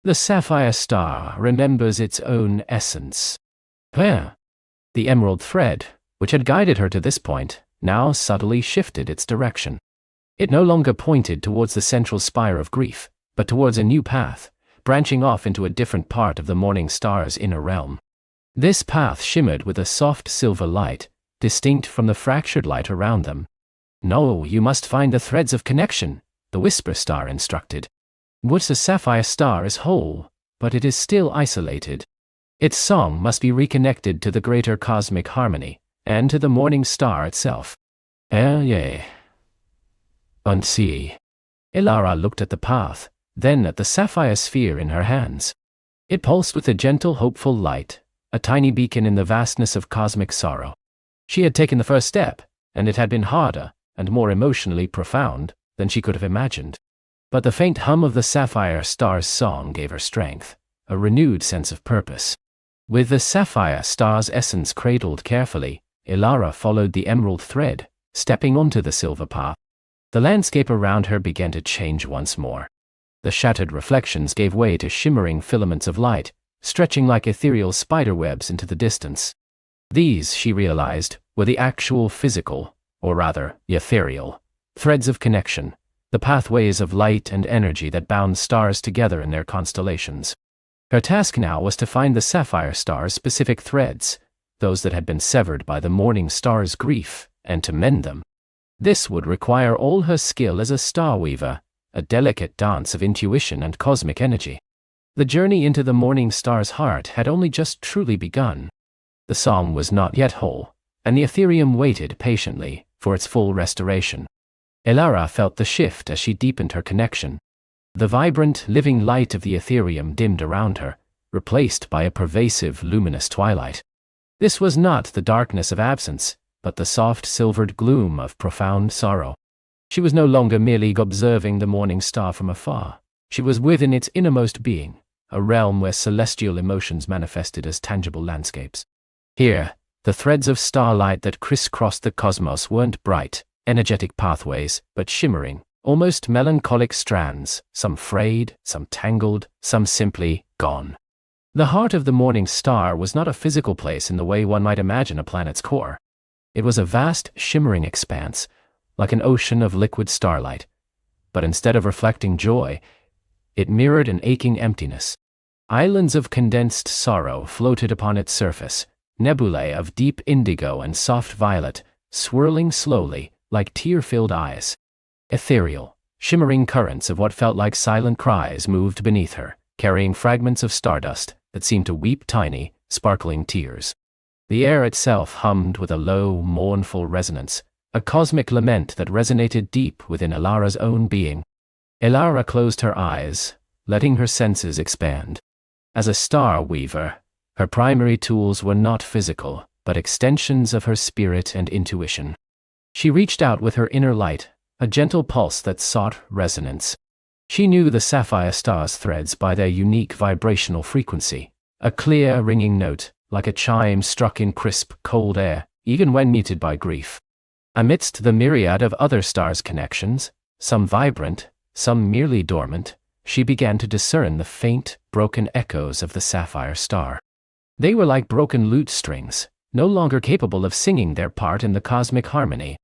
The sapphire star remembers its own essence. Where? The emerald thread, which had guided her to this point, now subtly shifted its direction. It no longer pointed towards the central spire of grief, but towards a new path, branching off into a different part of the morning star's inner realm. This path shimmered with a soft silver light, distinct from the fractured light around them. No, you must find the threads of connection, the whisper star instructed. The sapphire star is whole, but it is still isolated. Its song must be reconnected to the greater cosmic harmony, and to the morning star itself. Yea. Unsee. Elara looked at the path, then at the sapphire sphere in her hands. It pulsed with a gentle, hopeful light, a tiny beacon in the vastness of cosmic sorrow. She had taken the first step, and it had been harder, and more emotionally profound, than she could have imagined. But the faint hum of the sapphire star's song gave her strength, a renewed sense of purpose. With the sapphire star's essence cradled carefully, Elara followed the emerald thread, stepping onto the silver path. The landscape around her began to change once more. The shattered reflections gave way to shimmering filaments of light, stretching like ethereal spiderwebs into the distance. These, she realized, were the actual physical, or rather, ethereal, threads of connection, the pathways of light and energy that bound stars together in their constellations. Her task now was to find the sapphire star's specific threads, those that had been severed by the morning star's grief, and to mend them. This would require all her skill as a star weaver, a delicate dance of intuition and cosmic energy. The journey into the morning star's heart had only just truly begun. The song was not yet whole, and the Ethereum waited patiently for its full restoration. Elara felt the shift as she deepened her connection. The vibrant, living light of the Ethereum dimmed around her, replaced by a pervasive, luminous twilight. This was not the darkness of absence, but the soft, silvered gloom of profound sorrow. She was no longer merely observing the morning star from afar. She was within its innermost being, a realm where celestial emotions manifested as tangible landscapes. Here, the threads of starlight that crisscrossed the cosmos weren't bright, energetic pathways, but shimmering, almost melancholic strands, some frayed, some tangled, some simply gone. The heart of the morning star was not a physical place in the way one might imagine a planet's core. It was a vast, shimmering expanse, like an ocean of liquid starlight. But instead of reflecting joy, it mirrored an aching emptiness. Islands of condensed sorrow floated upon its surface, nebulae of deep indigo and soft violet, swirling slowly, like tear-filled eyes. Ethereal, shimmering currents of what felt like silent cries moved beneath her, carrying fragments of stardust that seemed to weep tiny, sparkling tears. The air itself hummed with a low, mournful resonance, a cosmic lament that resonated deep within Elara's own being. Elara closed her eyes, letting her senses expand. As a star weaver, her primary tools were not physical, but extensions of her spirit and intuition. She reached out with her inner light, a gentle pulse that sought resonance. She knew the sapphire star's threads by their unique vibrational frequency, a clear, ringing note, like a chime struck in crisp, cold air, even when muted by grief. Amidst the myriad of other stars' connections, some vibrant, some merely dormant, she began to discern the faint, broken echoes of the sapphire star. They were like broken lute strings, no longer capable of singing their part in the cosmic harmony.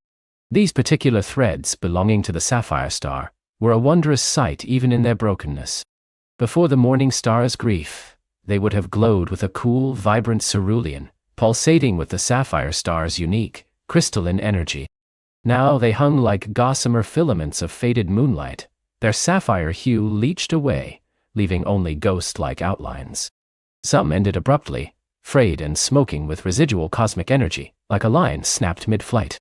These particular threads, belonging to the sapphire star, were a wondrous sight even in their brokenness. Before the morning star's grief, they would have glowed with a cool, vibrant cerulean, pulsating with the sapphire star's unique, crystalline energy. Now they hung like gossamer filaments of faded moonlight, their sapphire hue leached away, leaving only ghost-like outlines. Some ended abruptly, frayed and smoking with residual cosmic energy, like a line snapped mid-flight.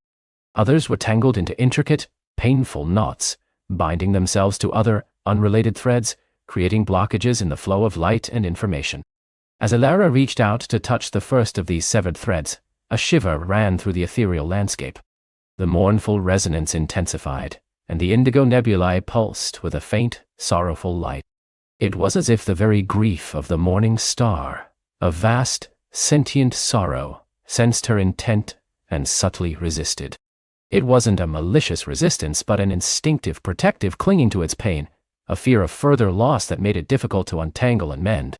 Others were tangled into intricate, painful knots, binding themselves to other, unrelated threads, creating blockages in the flow of light and information. As Elara reached out to touch the first of these severed threads, a shiver ran through the ethereal landscape. The mournful resonance intensified, and the indigo nebulae pulsed with a faint, sorrowful light. It was as if the very grief of the morning star, a vast, sentient sorrow, sensed her intent and subtly resisted. It wasn't a malicious resistance but an instinctive protective clinging to its pain, a fear of further loss that made it difficult to untangle and mend.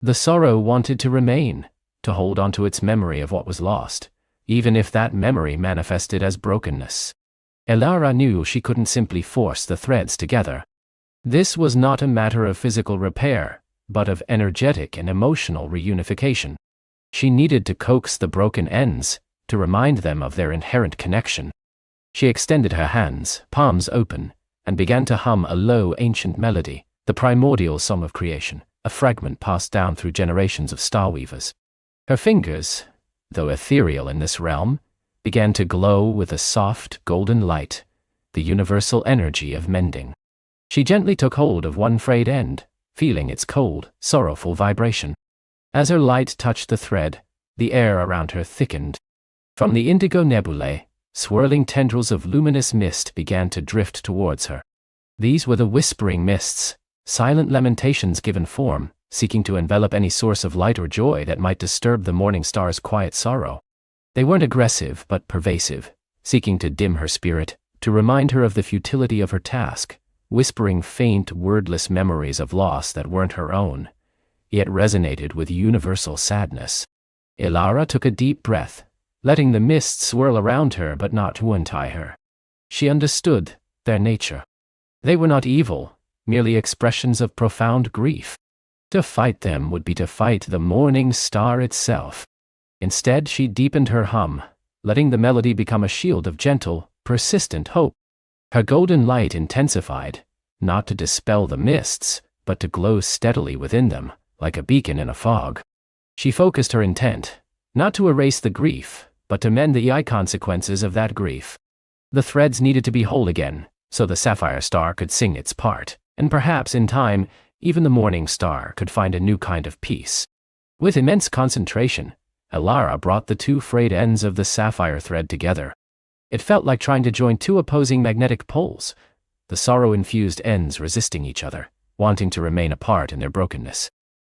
The sorrow wanted to remain, to hold on to its memory of what was lost, even if that memory manifested as brokenness. Elara knew she couldn't simply force the threads together. This was not a matter of physical repair, but of energetic and emotional reunification. She needed to coax the broken ends, to remind them of their inherent connection. She extended her hands, palms open, and began to hum a low ancient melody, the primordial song of creation, a fragment passed down through generations of starweavers. Her fingers, though ethereal in this realm, began to glow with a soft, golden light, the universal energy of mending. She gently took hold of one frayed end, feeling its cold, sorrowful vibration. As her light touched the thread, the air around her thickened. From the indigo nebulae, swirling tendrils of luminous mist began to drift towards her. These were the whispering mists, silent lamentations given form, seeking to envelop any source of light or joy that might disturb the morning star's quiet sorrow. They weren't aggressive but pervasive, seeking to dim her spirit, to remind her of the futility of her task, whispering faint, wordless memories of loss that weren't her own, yet resonated with universal sadness. Elara took a deep breath, letting the mist swirl around her but not to untie her. She understood their nature. They were not evil, merely expressions of profound grief. To fight them would be to fight the morning star itself. Instead, she deepened her hum, letting the melody become a shield of gentle, persistent hope. Her golden light intensified, not to dispel the mists, but to glow steadily within them, like a beacon in a fog. She focused her intent, not to erase the grief, but to mend the consequences of that grief. The threads needed to be whole again, so the sapphire star could sing its part, and perhaps in time, even the morning star could find a new kind of peace. With immense concentration, Elara brought the two frayed ends of the sapphire thread together. It felt like trying to join two opposing magnetic poles, the sorrow-infused ends resisting each other, wanting to remain apart in their brokenness.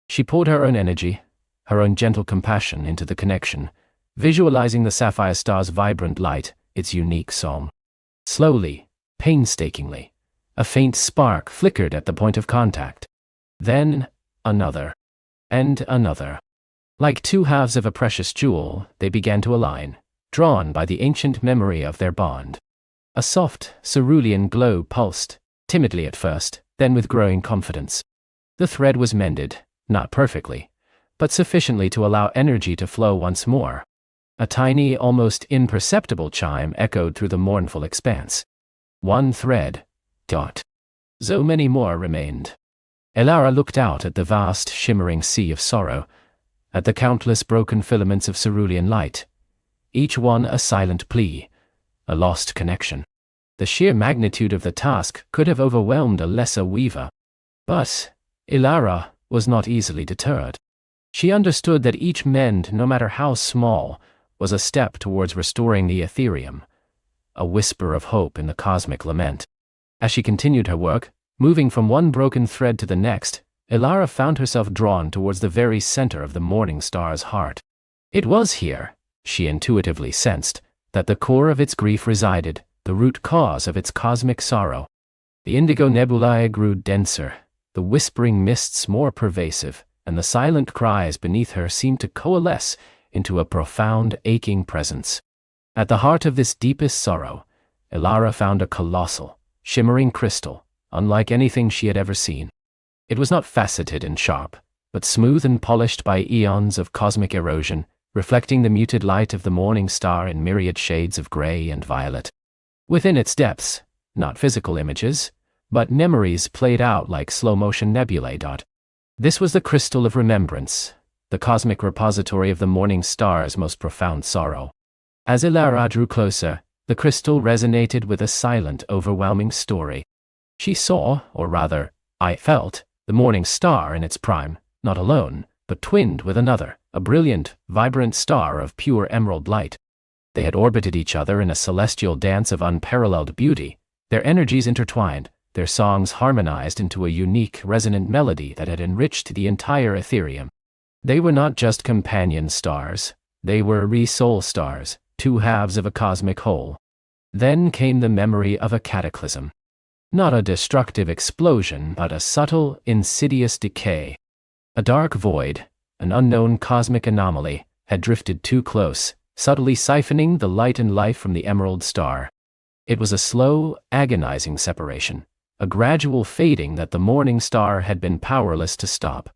She poured her own energy, her own gentle compassion into the connection, visualizing the sapphire star's vibrant light, its unique song. Slowly, painstakingly, a faint spark flickered at the point of contact. Then, another. And another. Like two halves of a precious jewel, they began to align, drawn by the ancient memory of their bond. A soft, cerulean glow pulsed, timidly at first, then with growing confidence. The thread was mended, not perfectly, but sufficiently to allow energy to flow once more. A tiny, almost imperceptible chime echoed through the mournful expanse. One thread. So many more remained. Elara looked out at the vast, shimmering sea of sorrow, at the countless broken filaments of cerulean light, each one a silent plea, a lost connection. The sheer magnitude of the task could have overwhelmed a lesser weaver. But Elara was not easily deterred. She understood that each mend, no matter how small, was a step towards restoring the Ethereum, a whisper of hope in the cosmic lament. As she continued her work, moving from one broken thread to the next, Elara found herself drawn towards the very center of the morning star's heart. It was here, she intuitively sensed, that the core of its grief resided, the root cause of its cosmic sorrow. The indigo nebulae grew denser, the whispering mists more pervasive, and the silent cries beneath her seemed to coalesce into a profound, aching presence. At the heart of this deepest sorrow, Elara found a colossal, shimmering crystal, unlike anything she had ever seen. It was not faceted and sharp, but smooth and polished by eons of cosmic erosion, reflecting the muted light of the morning star in myriad shades of gray and violet. Within its depths, not physical images, but memories played out like slow-motion nebulae. This was the crystal of remembrance, the cosmic repository of the morning star's most profound sorrow. As Elara drew closer, the crystal resonated with a silent, overwhelming story. She saw, or rather, I felt, the morning star in its prime, not alone, but twinned with another, a brilliant, vibrant star of pure emerald light. They had orbited each other in a celestial dance of unparalleled beauty, their energies intertwined, their songs harmonized into a unique, resonant melody that had enriched the entire Ethereum. They were not just companion stars, they were re-soul stars, two halves of a cosmic whole. Then came the memory of a cataclysm. Not a destructive explosion, but a subtle, insidious decay. A dark void, an unknown cosmic anomaly, had drifted too close, subtly siphoning the light and life from the emerald star. It was a slow, agonizing separation, a gradual fading that the morning star had been powerless to stop.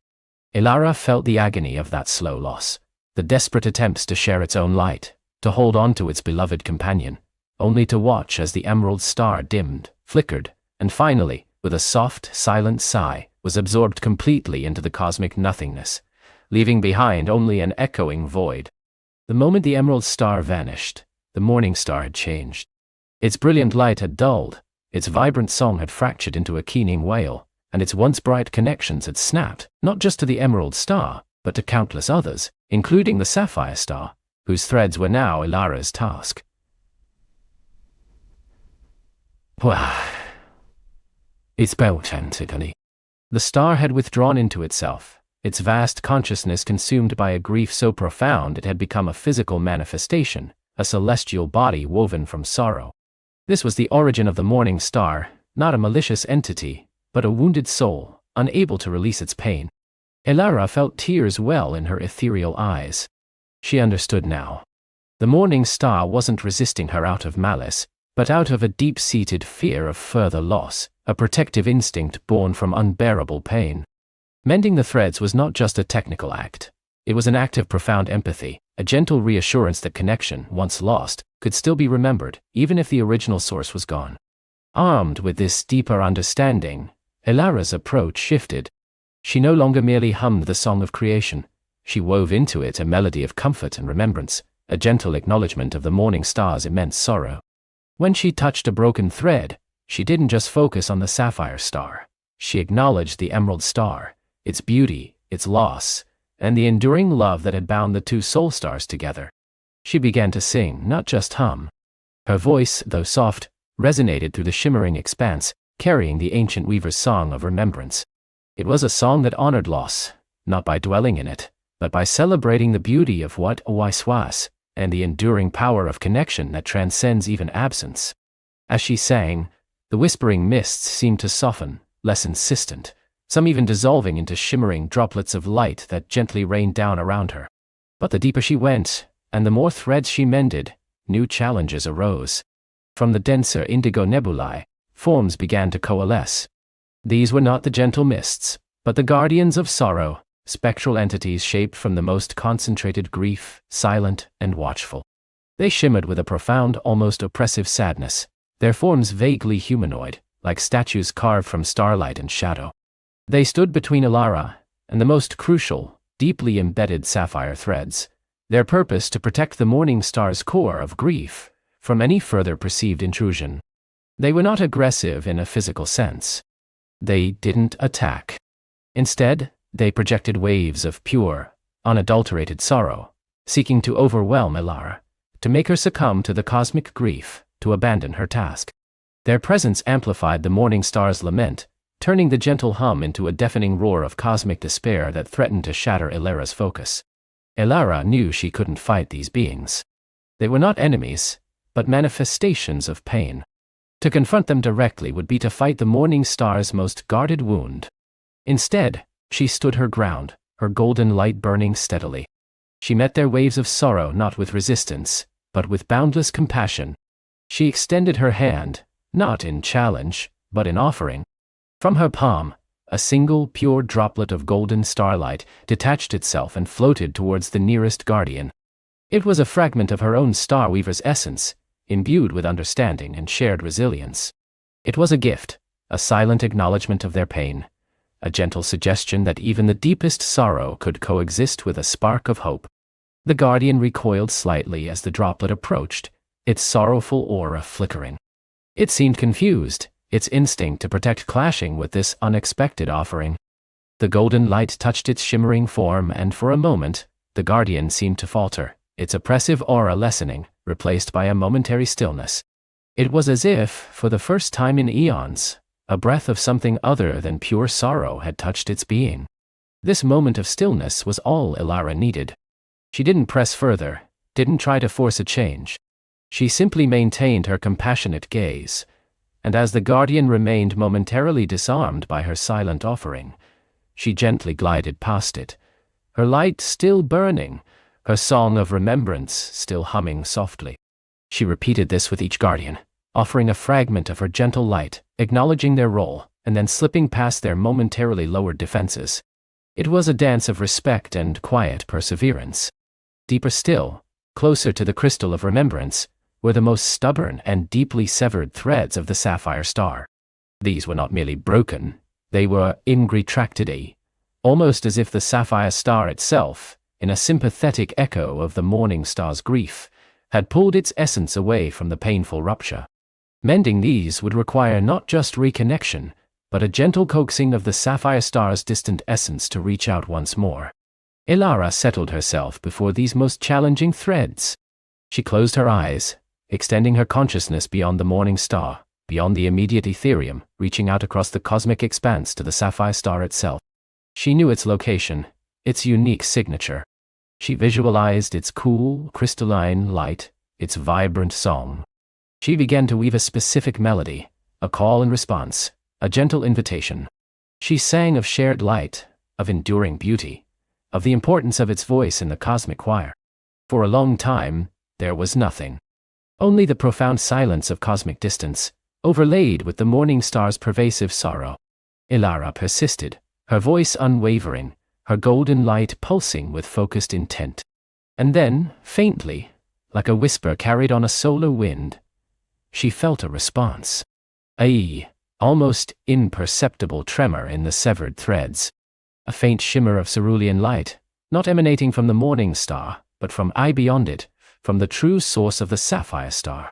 Elara felt the agony of that slow loss, the desperate attempts to share its own light, to hold on to its beloved companion, only to watch as the emerald star dimmed, flickered, and finally, with a soft, silent sigh, was absorbed completely into the cosmic nothingness, leaving behind only an echoing void. The moment the emerald star vanished, the morning star had changed. Its brilliant light had dulled, its vibrant song had fractured into a keening wail, and its once bright connections had snapped, not just to the emerald star, but to countless others, including the sapphire star, whose threads were now Elara's task. It's Belchantigani. The star had withdrawn into itself, its vast consciousness consumed by a grief so profound it had become a physical manifestation, a celestial body woven from sorrow. This was the origin of the morning star, not a malicious entity, but a wounded soul, unable to release its pain. Elara felt tears well in her ethereal eyes. She understood now. The morning star wasn't resisting her out of malice, but out of a deep-seated fear of further loss, a protective instinct born from unbearable pain. Mending the threads was not just a technical act. It was an act of profound empathy, a gentle reassurance that connection, once lost, could still be remembered, even if the original source was gone. Armed with this deeper understanding, Elara's approach shifted. She no longer merely hummed the song of creation. She wove into it a melody of comfort and remembrance, a gentle acknowledgement of the morning star's immense sorrow. When she touched a broken thread, she didn't just focus on the sapphire star. She acknowledged the emerald star, its beauty, its loss, and the enduring love that had bound the two soul stars together. She began to sing, not just hum. Her voice, though soft, resonated through the shimmering expanse, carrying the ancient weaver's song of remembrance. It was a song that honored loss, not by dwelling in it, but by celebrating the beauty of what was, and the enduring power of connection that transcends even absence. As she sang, the whispering mists seemed to soften, less insistent, some even dissolving into shimmering droplets of light that gently rained down around her. But the deeper she went, and the more threads she mended, new challenges arose. From the denser indigo nebulae, forms began to coalesce. These were not the gentle mists, but the guardians of sorrow, spectral entities shaped from the most concentrated grief, silent and watchful. They shimmered with a profound, almost oppressive sadness, their forms vaguely humanoid, like statues carved from starlight and shadow. They stood between Elara and the most crucial, deeply embedded sapphire threads, their purpose to protect the morning star's core of grief from any further perceived intrusion. They were not aggressive in a physical sense. They didn't attack. Instead, they projected waves of pure, unadulterated sorrow, seeking to overwhelm Elara, to make her succumb to the cosmic grief, to abandon her task. Their presence amplified the morning star's lament, turning the gentle hum into a deafening roar of cosmic despair that threatened to shatter Elara's focus. Elara knew she couldn't fight these beings. They were not enemies, but manifestations of pain. To confront them directly would be to fight the morning star's most guarded wound. Instead, she stood her ground, her golden light burning steadily. She met their waves of sorrow not with resistance, but with boundless compassion. She extended her hand, not in challenge, but in offering. From her palm, a single pure droplet of golden starlight detached itself and floated towards the nearest guardian. It was a fragment of her own Star Weaver's essence, imbued with understanding and shared resilience. It was a gift, a silent acknowledgement of their pain, a gentle suggestion that even the deepest sorrow could coexist with a spark of hope. The guardian recoiled slightly as the droplet approached, its sorrowful aura flickering. It seemed confused, its instinct to protect clashing with this unexpected offering. The golden light touched its shimmering form, and for a moment, the guardian seemed to falter, its oppressive aura lessening, replaced by a momentary stillness. It was as if, for the first time in eons, a breath of something other than pure sorrow had touched its being. This moment of stillness was all Elara needed. She didn't press further, didn't try to force a change. She simply maintained her compassionate gaze, and as the guardian remained momentarily disarmed by her silent offering, she gently glided past it, her light still burning, her song of remembrance still humming softly. She repeated this with each guardian, offering a fragment of her gentle light, acknowledging their role, and then slipping past their momentarily lowered defenses. It was a dance of respect and quiet perseverance. Deeper still, closer to the crystal of remembrance, were the most stubborn and deeply severed threads of the sapphire star. These were not merely broken, they were retracted, almost as if the sapphire star itself, in a sympathetic echo of the morning star's grief, had pulled its essence away from the painful rupture. Mending these would require not just reconnection, but a gentle coaxing of the sapphire star's distant essence to reach out once more. Ilara settled herself before these most challenging threads. She closed her eyes, extending her consciousness beyond the morning star, beyond the immediate Ethereum, reaching out across the cosmic expanse to the sapphire star itself. She knew its location, its unique signature. She visualized its cool, crystalline light, its vibrant song. She began to weave a specific melody, a call and response, a gentle invitation. She sang of shared light, of enduring beauty, of the importance of its voice in the cosmic choir. For a long time, there was nothing. Only the profound silence of cosmic distance, overlaid with the morning star's pervasive sorrow. Ilara persisted, her voice unwavering, her golden light pulsing with focused intent. And then, faintly, like a whisper carried on a solar wind, she felt a response. A almost imperceptible tremor in the severed threads. A faint shimmer of cerulean light, not emanating from the morning star, but from beyond it, from the true source of the sapphire star.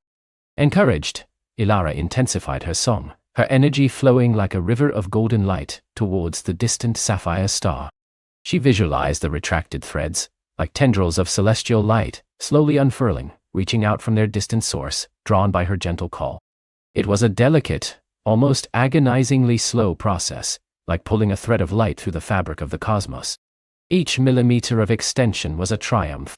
Encouraged, Ilara intensified her song, her energy flowing like a river of golden light towards the distant sapphire star. She visualized the retracted threads, like tendrils of celestial light, slowly unfurling, reaching out from their distant source, drawn by her gentle call. It was a delicate, almost agonizingly slow process, like pulling a thread of light through the fabric of the cosmos. Each millimeter of extension was a triumph.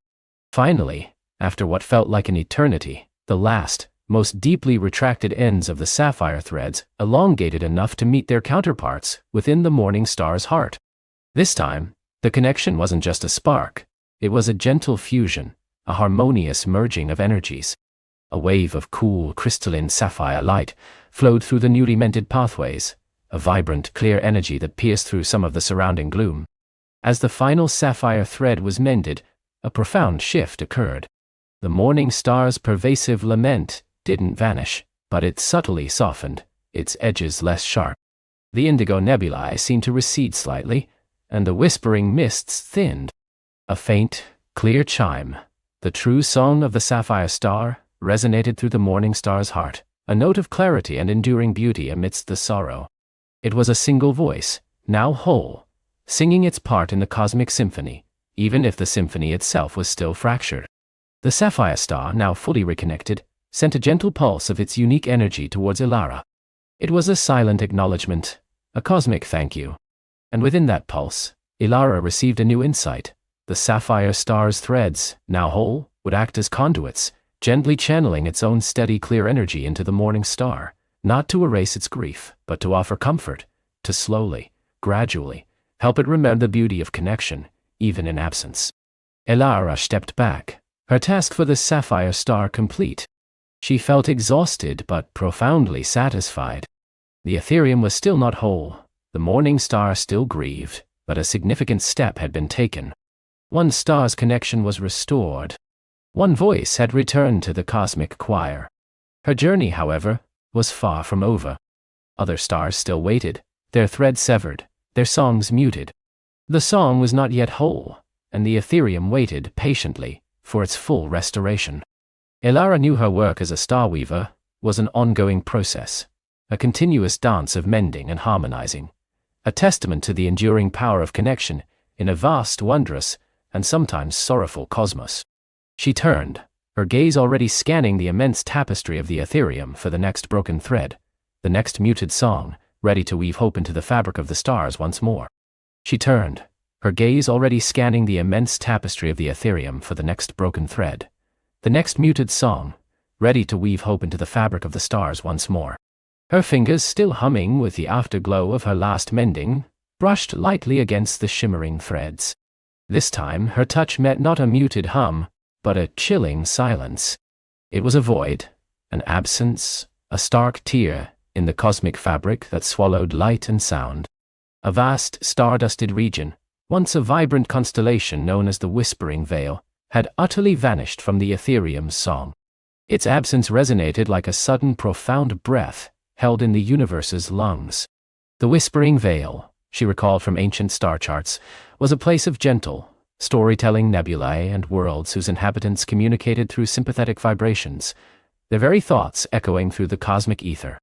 Finally, after what felt like an eternity, the last, most deeply retracted ends of the sapphire threads elongated enough to meet their counterparts within the morning star's heart. This time, the connection wasn't just a spark, it was a gentle fusion, a harmonious merging of energies. A wave of cool, crystalline sapphire light flowed through the newly mended pathways, a vibrant, clear energy that pierced through some of the surrounding gloom. As the final sapphire thread was mended, a profound shift occurred. The morning star's pervasive lament didn't vanish, but it subtly softened, its edges less sharp. The indigo nebulae seemed to recede slightly, and the whispering mists thinned. A faint, clear chime, the true song of the sapphire star, resonated through the morning star's heart, a note of clarity and enduring beauty amidst the sorrow. It was a single voice, now whole, singing its part in the cosmic symphony, even if the symphony itself was still fractured. The sapphire star, now fully reconnected, sent a gentle pulse of its unique energy towards Ilara. It was a silent acknowledgement, a cosmic thank you. And within that pulse, Ilara received a new insight. The sapphire star's threads, now whole, would act as conduits, gently channeling its own steady, clear energy into the morning star, not to erase its grief, but to offer comfort, to slowly, gradually, help it remember the beauty of connection, even in absence. Ilara stepped back, her task for the sapphire star complete. She felt exhausted but profoundly satisfied. The Ethereum was still not whole, the morning star still grieved, but a significant step had been taken. One star's connection was restored. One voice had returned to the cosmic choir. Her journey, however, was far from over. Other stars still waited, their threads severed, their songs muted. The song was not yet whole, and the Ethereum waited patiently for its full restoration. Ilara knew her work as a star weaver was an ongoing process, a continuous dance of mending and harmonizing, a testament to the enduring power of connection in a vast, wondrous, and sometimes sorrowful cosmos. She turned, her gaze already scanning the immense tapestry of the Ethereum for the next broken thread, the next muted song, ready to weave hope into the fabric of the stars once more. She turned, her gaze already scanning the immense tapestry of the Ethereum for the next broken thread, the next muted song, ready to weave hope into the fabric of the stars once more. Her fingers, still humming with the afterglow of her last mending, brushed lightly against the shimmering threads. This time her touch met not a muted hum, but a chilling silence. It was a void, an absence, a stark tear in the cosmic fabric that swallowed light and sound. A vast, star-dusted region, once a vibrant constellation known as the Whispering Veil, had utterly vanished from the Ethereum's song. Its absence resonated like a sudden, profound breath held in the universe's lungs. The Whispering Veil, she recalled from ancient star charts, was a place of gentle, storytelling nebulae and worlds whose inhabitants communicated through sympathetic vibrations, their very thoughts echoing through the cosmic ether.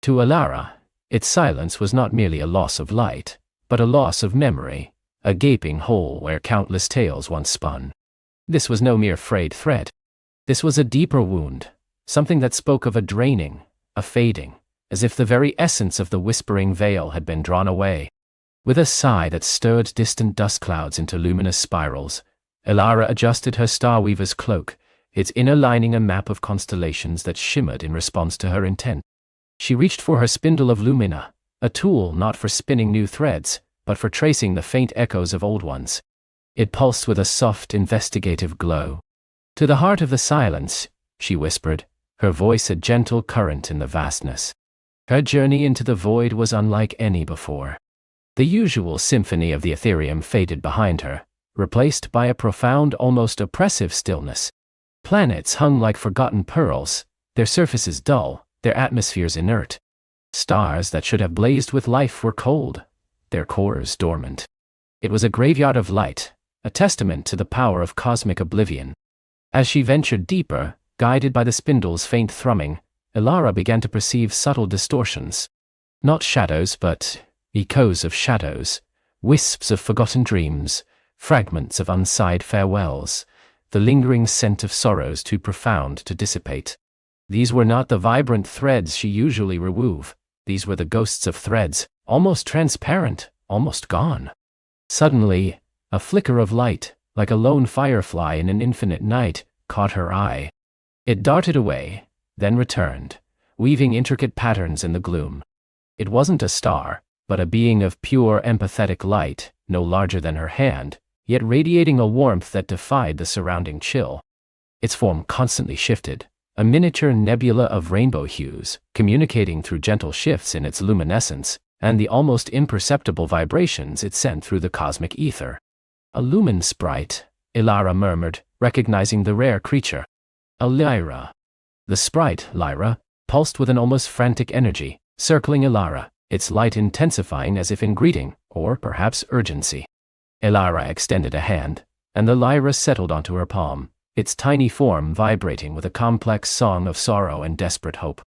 To Elara, its silence was not merely a loss of light, but a loss of memory, a gaping hole where countless tales once spun. This was no mere frayed thread. This was a deeper wound, something that spoke of a draining, a fading, as if the very essence of the Whispering Veil had been drawn away. With a sigh that stirred distant dust clouds into luminous spirals, Elara adjusted her Starweaver's cloak, its inner lining a map of constellations that shimmered in response to her intent. She reached for her spindle of lumina, a tool not for spinning new threads, but for tracing the faint echoes of old ones. It pulsed with a soft, investigative glow. To the heart of the silence, she whispered, her voice a gentle current in the vastness. Her journey into the void was unlike any before. The usual symphony of the Ethereum faded behind her, replaced by a profound, almost oppressive stillness. Planets hung like forgotten pearls, their surfaces dull, their atmospheres inert. Stars that should have blazed with life were cold, their cores dormant. It was a graveyard of light, a testament to the power of cosmic oblivion. As she ventured deeper, guided by the spindle's faint thrumming, Elara began to perceive subtle distortions. Not shadows, but echoes of shadows, wisps of forgotten dreams, fragments of unsighed farewells, the lingering scent of sorrows too profound to dissipate. These were not the vibrant threads she usually wove. These were the ghosts of threads, almost transparent, almost gone. Suddenly, a flicker of light, like a lone firefly in an infinite night, caught her eye. It darted away, then returned, weaving intricate patterns in the gloom. It wasn't a star, but a being of pure empathetic light, no larger than her hand, yet radiating a warmth that defied the surrounding chill. Its form constantly shifted, a miniature nebula of rainbow hues, communicating through gentle shifts in its luminescence, and the almost imperceptible vibrations it sent through the cosmic ether. A lumen sprite, Elara murmured, recognizing the rare creature. A lyra. The sprite, Lyra, pulsed with an almost frantic energy, circling Elara, its light intensifying as if in greeting, or perhaps urgency. Elara extended a hand, and the lyra settled onto her palm, its tiny form vibrating with a complex song of sorrow and desperate hope.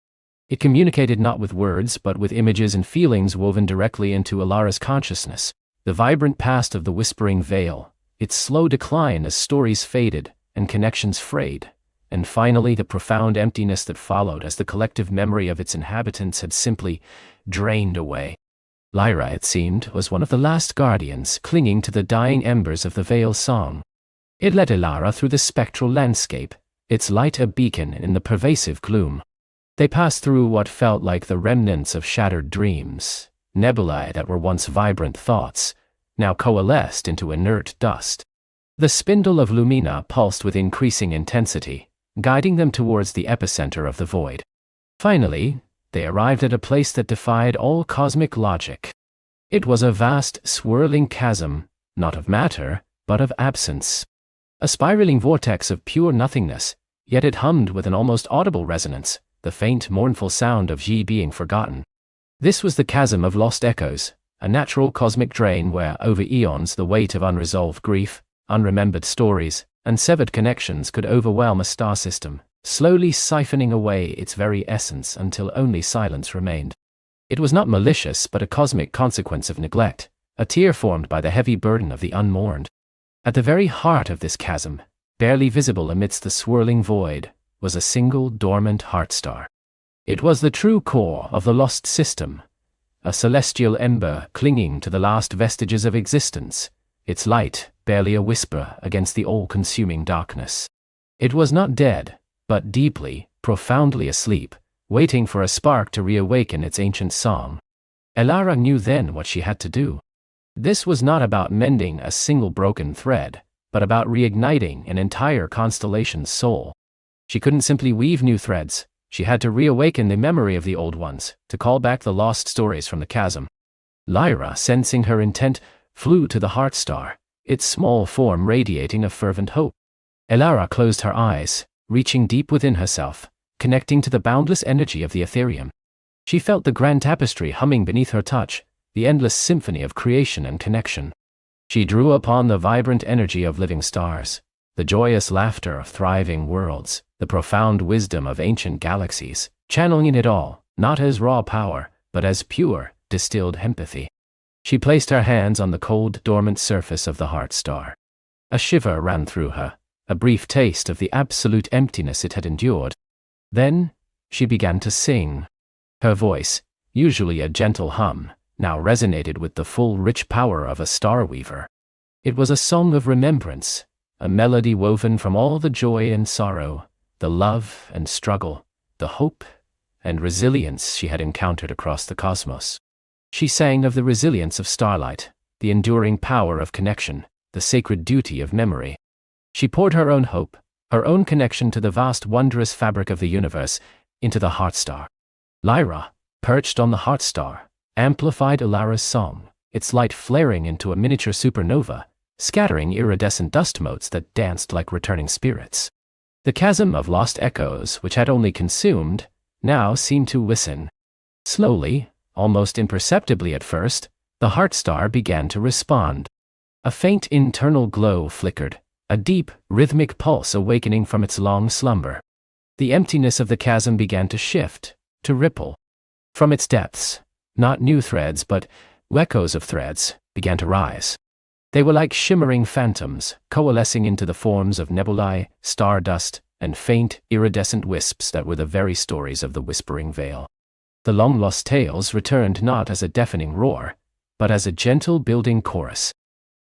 It communicated not with words but with images and feelings woven directly into Elara's consciousness, the vibrant past of the Whispering Veil, its slow decline as stories faded and connections frayed, and finally the profound emptiness that followed as the collective memory of its inhabitants had simply drained away. Lyra, it seemed, was one of the last guardians clinging to the dying embers of the Veil's song. It led Elara through the spectral landscape, its light a beacon in the pervasive gloom. They passed through what felt like the remnants of shattered dreams, nebulae that were once vibrant thoughts, now coalesced into inert dust. The spindle of lumina pulsed with increasing intensity, guiding them towards the epicenter of the void. Finally, they arrived at a place that defied all cosmic logic. It was a vast, swirling chasm, not of matter, but of absence. A spiraling vortex of pure nothingness, yet it hummed with an almost audible resonance, the faint, mournful sound of Yi being forgotten. This was the chasm of lost echoes, a natural cosmic drain where, over eons, the weight of unresolved grief, unremembered stories, and severed connections could overwhelm a star system, slowly siphoning away its very essence until only silence remained. It was not malicious but a cosmic consequence of neglect, a tear formed by the heavy burden of the unmourned. At the very heart of this chasm, barely visible amidst the swirling void, was a single dormant heart star. It was the true core of the lost system, a celestial ember clinging to the last vestiges of existence, its light barely a whisper against the all-consuming darkness. It was not dead, but deeply, profoundly asleep, waiting for a spark to reawaken its ancient song. Elara knew then what she had to do. This was not about mending a single broken thread, but about reigniting an entire constellation's soul. She couldn't simply weave new threads, she had to reawaken the memory of the old ones, to call back the lost stories from the chasm. Lyra, sensing her intent, flew to the heart star, its small form radiating a fervent hope. Elara closed her eyes, reaching deep within herself, connecting to the boundless energy of the Ethereum. She felt the grand tapestry humming beneath her touch, the endless symphony of creation and connection. She drew upon the vibrant energy of living stars, the joyous laughter of thriving worlds, the profound wisdom of ancient galaxies, channeling it all, not as raw power, but as pure, distilled empathy. She placed her hands on the cold, dormant surface of the heart star. A shiver ran through her, a brief taste of the absolute emptiness it had endured. Then, she began to sing. Her voice, usually a gentle hum, now resonated with the full rich power of a star weaver. It was a song of remembrance, a melody woven from all the joy and sorrow, the love and struggle, the hope and resilience she had encountered across the cosmos. She sang of the resilience of starlight, the enduring power of connection, the sacred duty of memory. She poured her own hope, her own connection to the vast wondrous fabric of the universe, into the heart star. Lyra, perched on the heart star, amplified Elara's song, its light flaring into a miniature supernova, scattering iridescent dust motes that danced like returning spirits. The chasm of lost echoes, which had only consumed, now seemed to listen. Slowly, almost imperceptibly at first, the heart star began to respond. A faint internal glow flickered, a deep, rhythmic pulse awakening from its long slumber. The emptiness of the chasm began to shift, to ripple. From its depths, not new threads but echoes of threads, began to rise. They were like shimmering phantoms, coalescing into the forms of nebulae, stardust, and faint, iridescent wisps that were the very stories of the Whispering Vale. The long-lost tales returned not as a deafening roar, but as a gentle building chorus.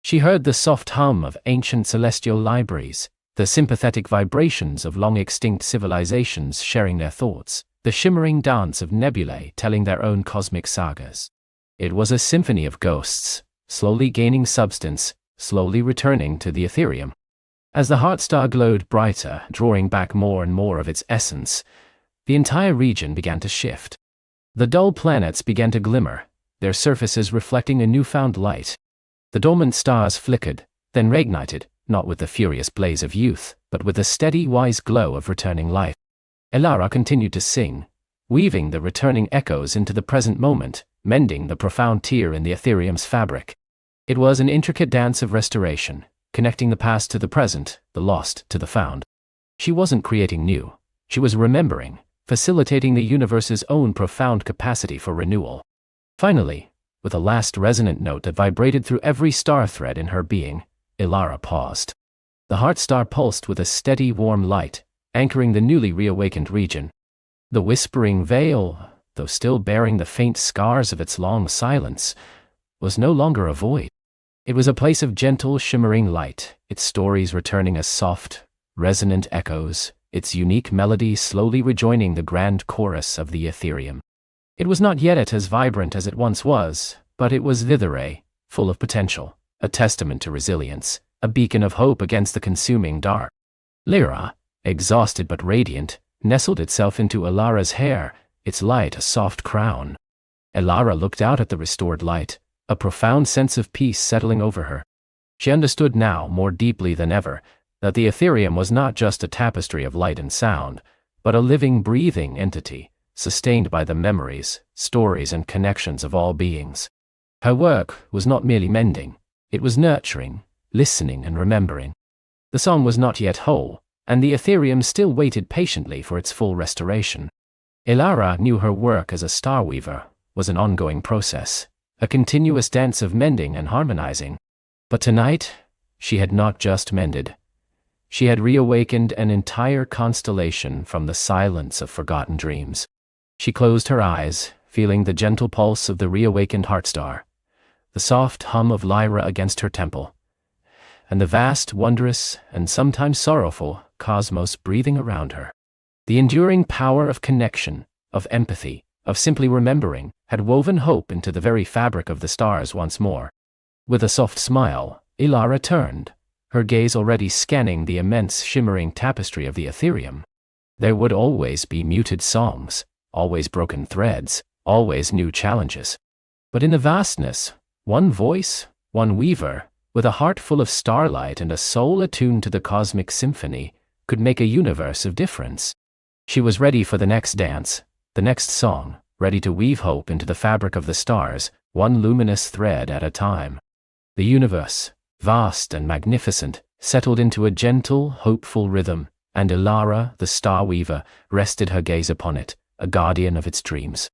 She heard the soft hum of ancient celestial libraries, the sympathetic vibrations of long-extinct civilizations sharing their thoughts, the shimmering dance of nebulae telling their own cosmic sagas. It was a symphony of ghosts, slowly gaining substance, slowly returning to the Ethereum. As the heart star glowed brighter, drawing back more and more of its essence, the entire region began to shift. The dull planets began to glimmer, their surfaces reflecting a newfound light. The dormant stars flickered, then reignited, not with the furious blaze of youth, but with the steady, wise glow of returning life. Elara continued to sing, weaving the returning echoes into the present moment, mending the profound tear in the Ethereum's fabric. It was an intricate dance of restoration, connecting the past to the present, the lost to the found. She wasn't creating new, she was remembering, facilitating the universe's own profound capacity for renewal. Finally, with a last resonant note that vibrated through every star thread in her being, Elara paused. The heart star pulsed with a steady, warm light, anchoring the newly reawakened region. The Whispering Vale, though still bearing the faint scars of its long silence, was no longer a void. It was a place of gentle, shimmering light, its stories returning as soft, resonant echoes, its unique melody slowly rejoining the grand chorus of the Ethereum. It was not yet as vibrant as it once was, but it was thither, full of potential, a testament to resilience, a beacon of hope against the consuming dark. Lyra, exhausted but radiant, nestled itself into Elara's hair, its light a soft crown. Elara looked out at the restored light, a profound sense of peace settling over her. She understood now, more deeply than ever, that the Ethereum was not just a tapestry of light and sound, but a living, breathing entity, sustained by the memories, stories, and connections of all beings. Her work was not merely mending, it was nurturing, listening, and remembering. The song was not yet whole, and the Ethereum still waited patiently for its full restoration. Elara knew her work as a star weaver was an ongoing process, a continuous dance of mending and harmonizing. But tonight, she had not just mended. She had reawakened an entire constellation from the silence of forgotten dreams. She closed her eyes, feeling the gentle pulse of the reawakened heart star, the soft hum of Lyra against her temple, and the vast, wondrous, and sometimes sorrowful cosmos breathing around her. The enduring power of connection, of empathy, of simply remembering, had woven hope into the very fabric of the stars once more. With a soft smile, Ilara turned, her gaze already scanning the immense shimmering tapestry of the Ethereum. There would always be muted songs, always broken threads, always new challenges. But in the vastness, one voice, one weaver, with a heart full of starlight and a soul attuned to the cosmic symphony, could make a universe of difference. She was ready for the next dance, the next song, ready to weave hope into the fabric of the stars, one luminous thread at a time. The universe, vast and magnificent, settled into a gentle, hopeful rhythm, and Ilara, the star weaver, rested her gaze upon it, a guardian of its dreams.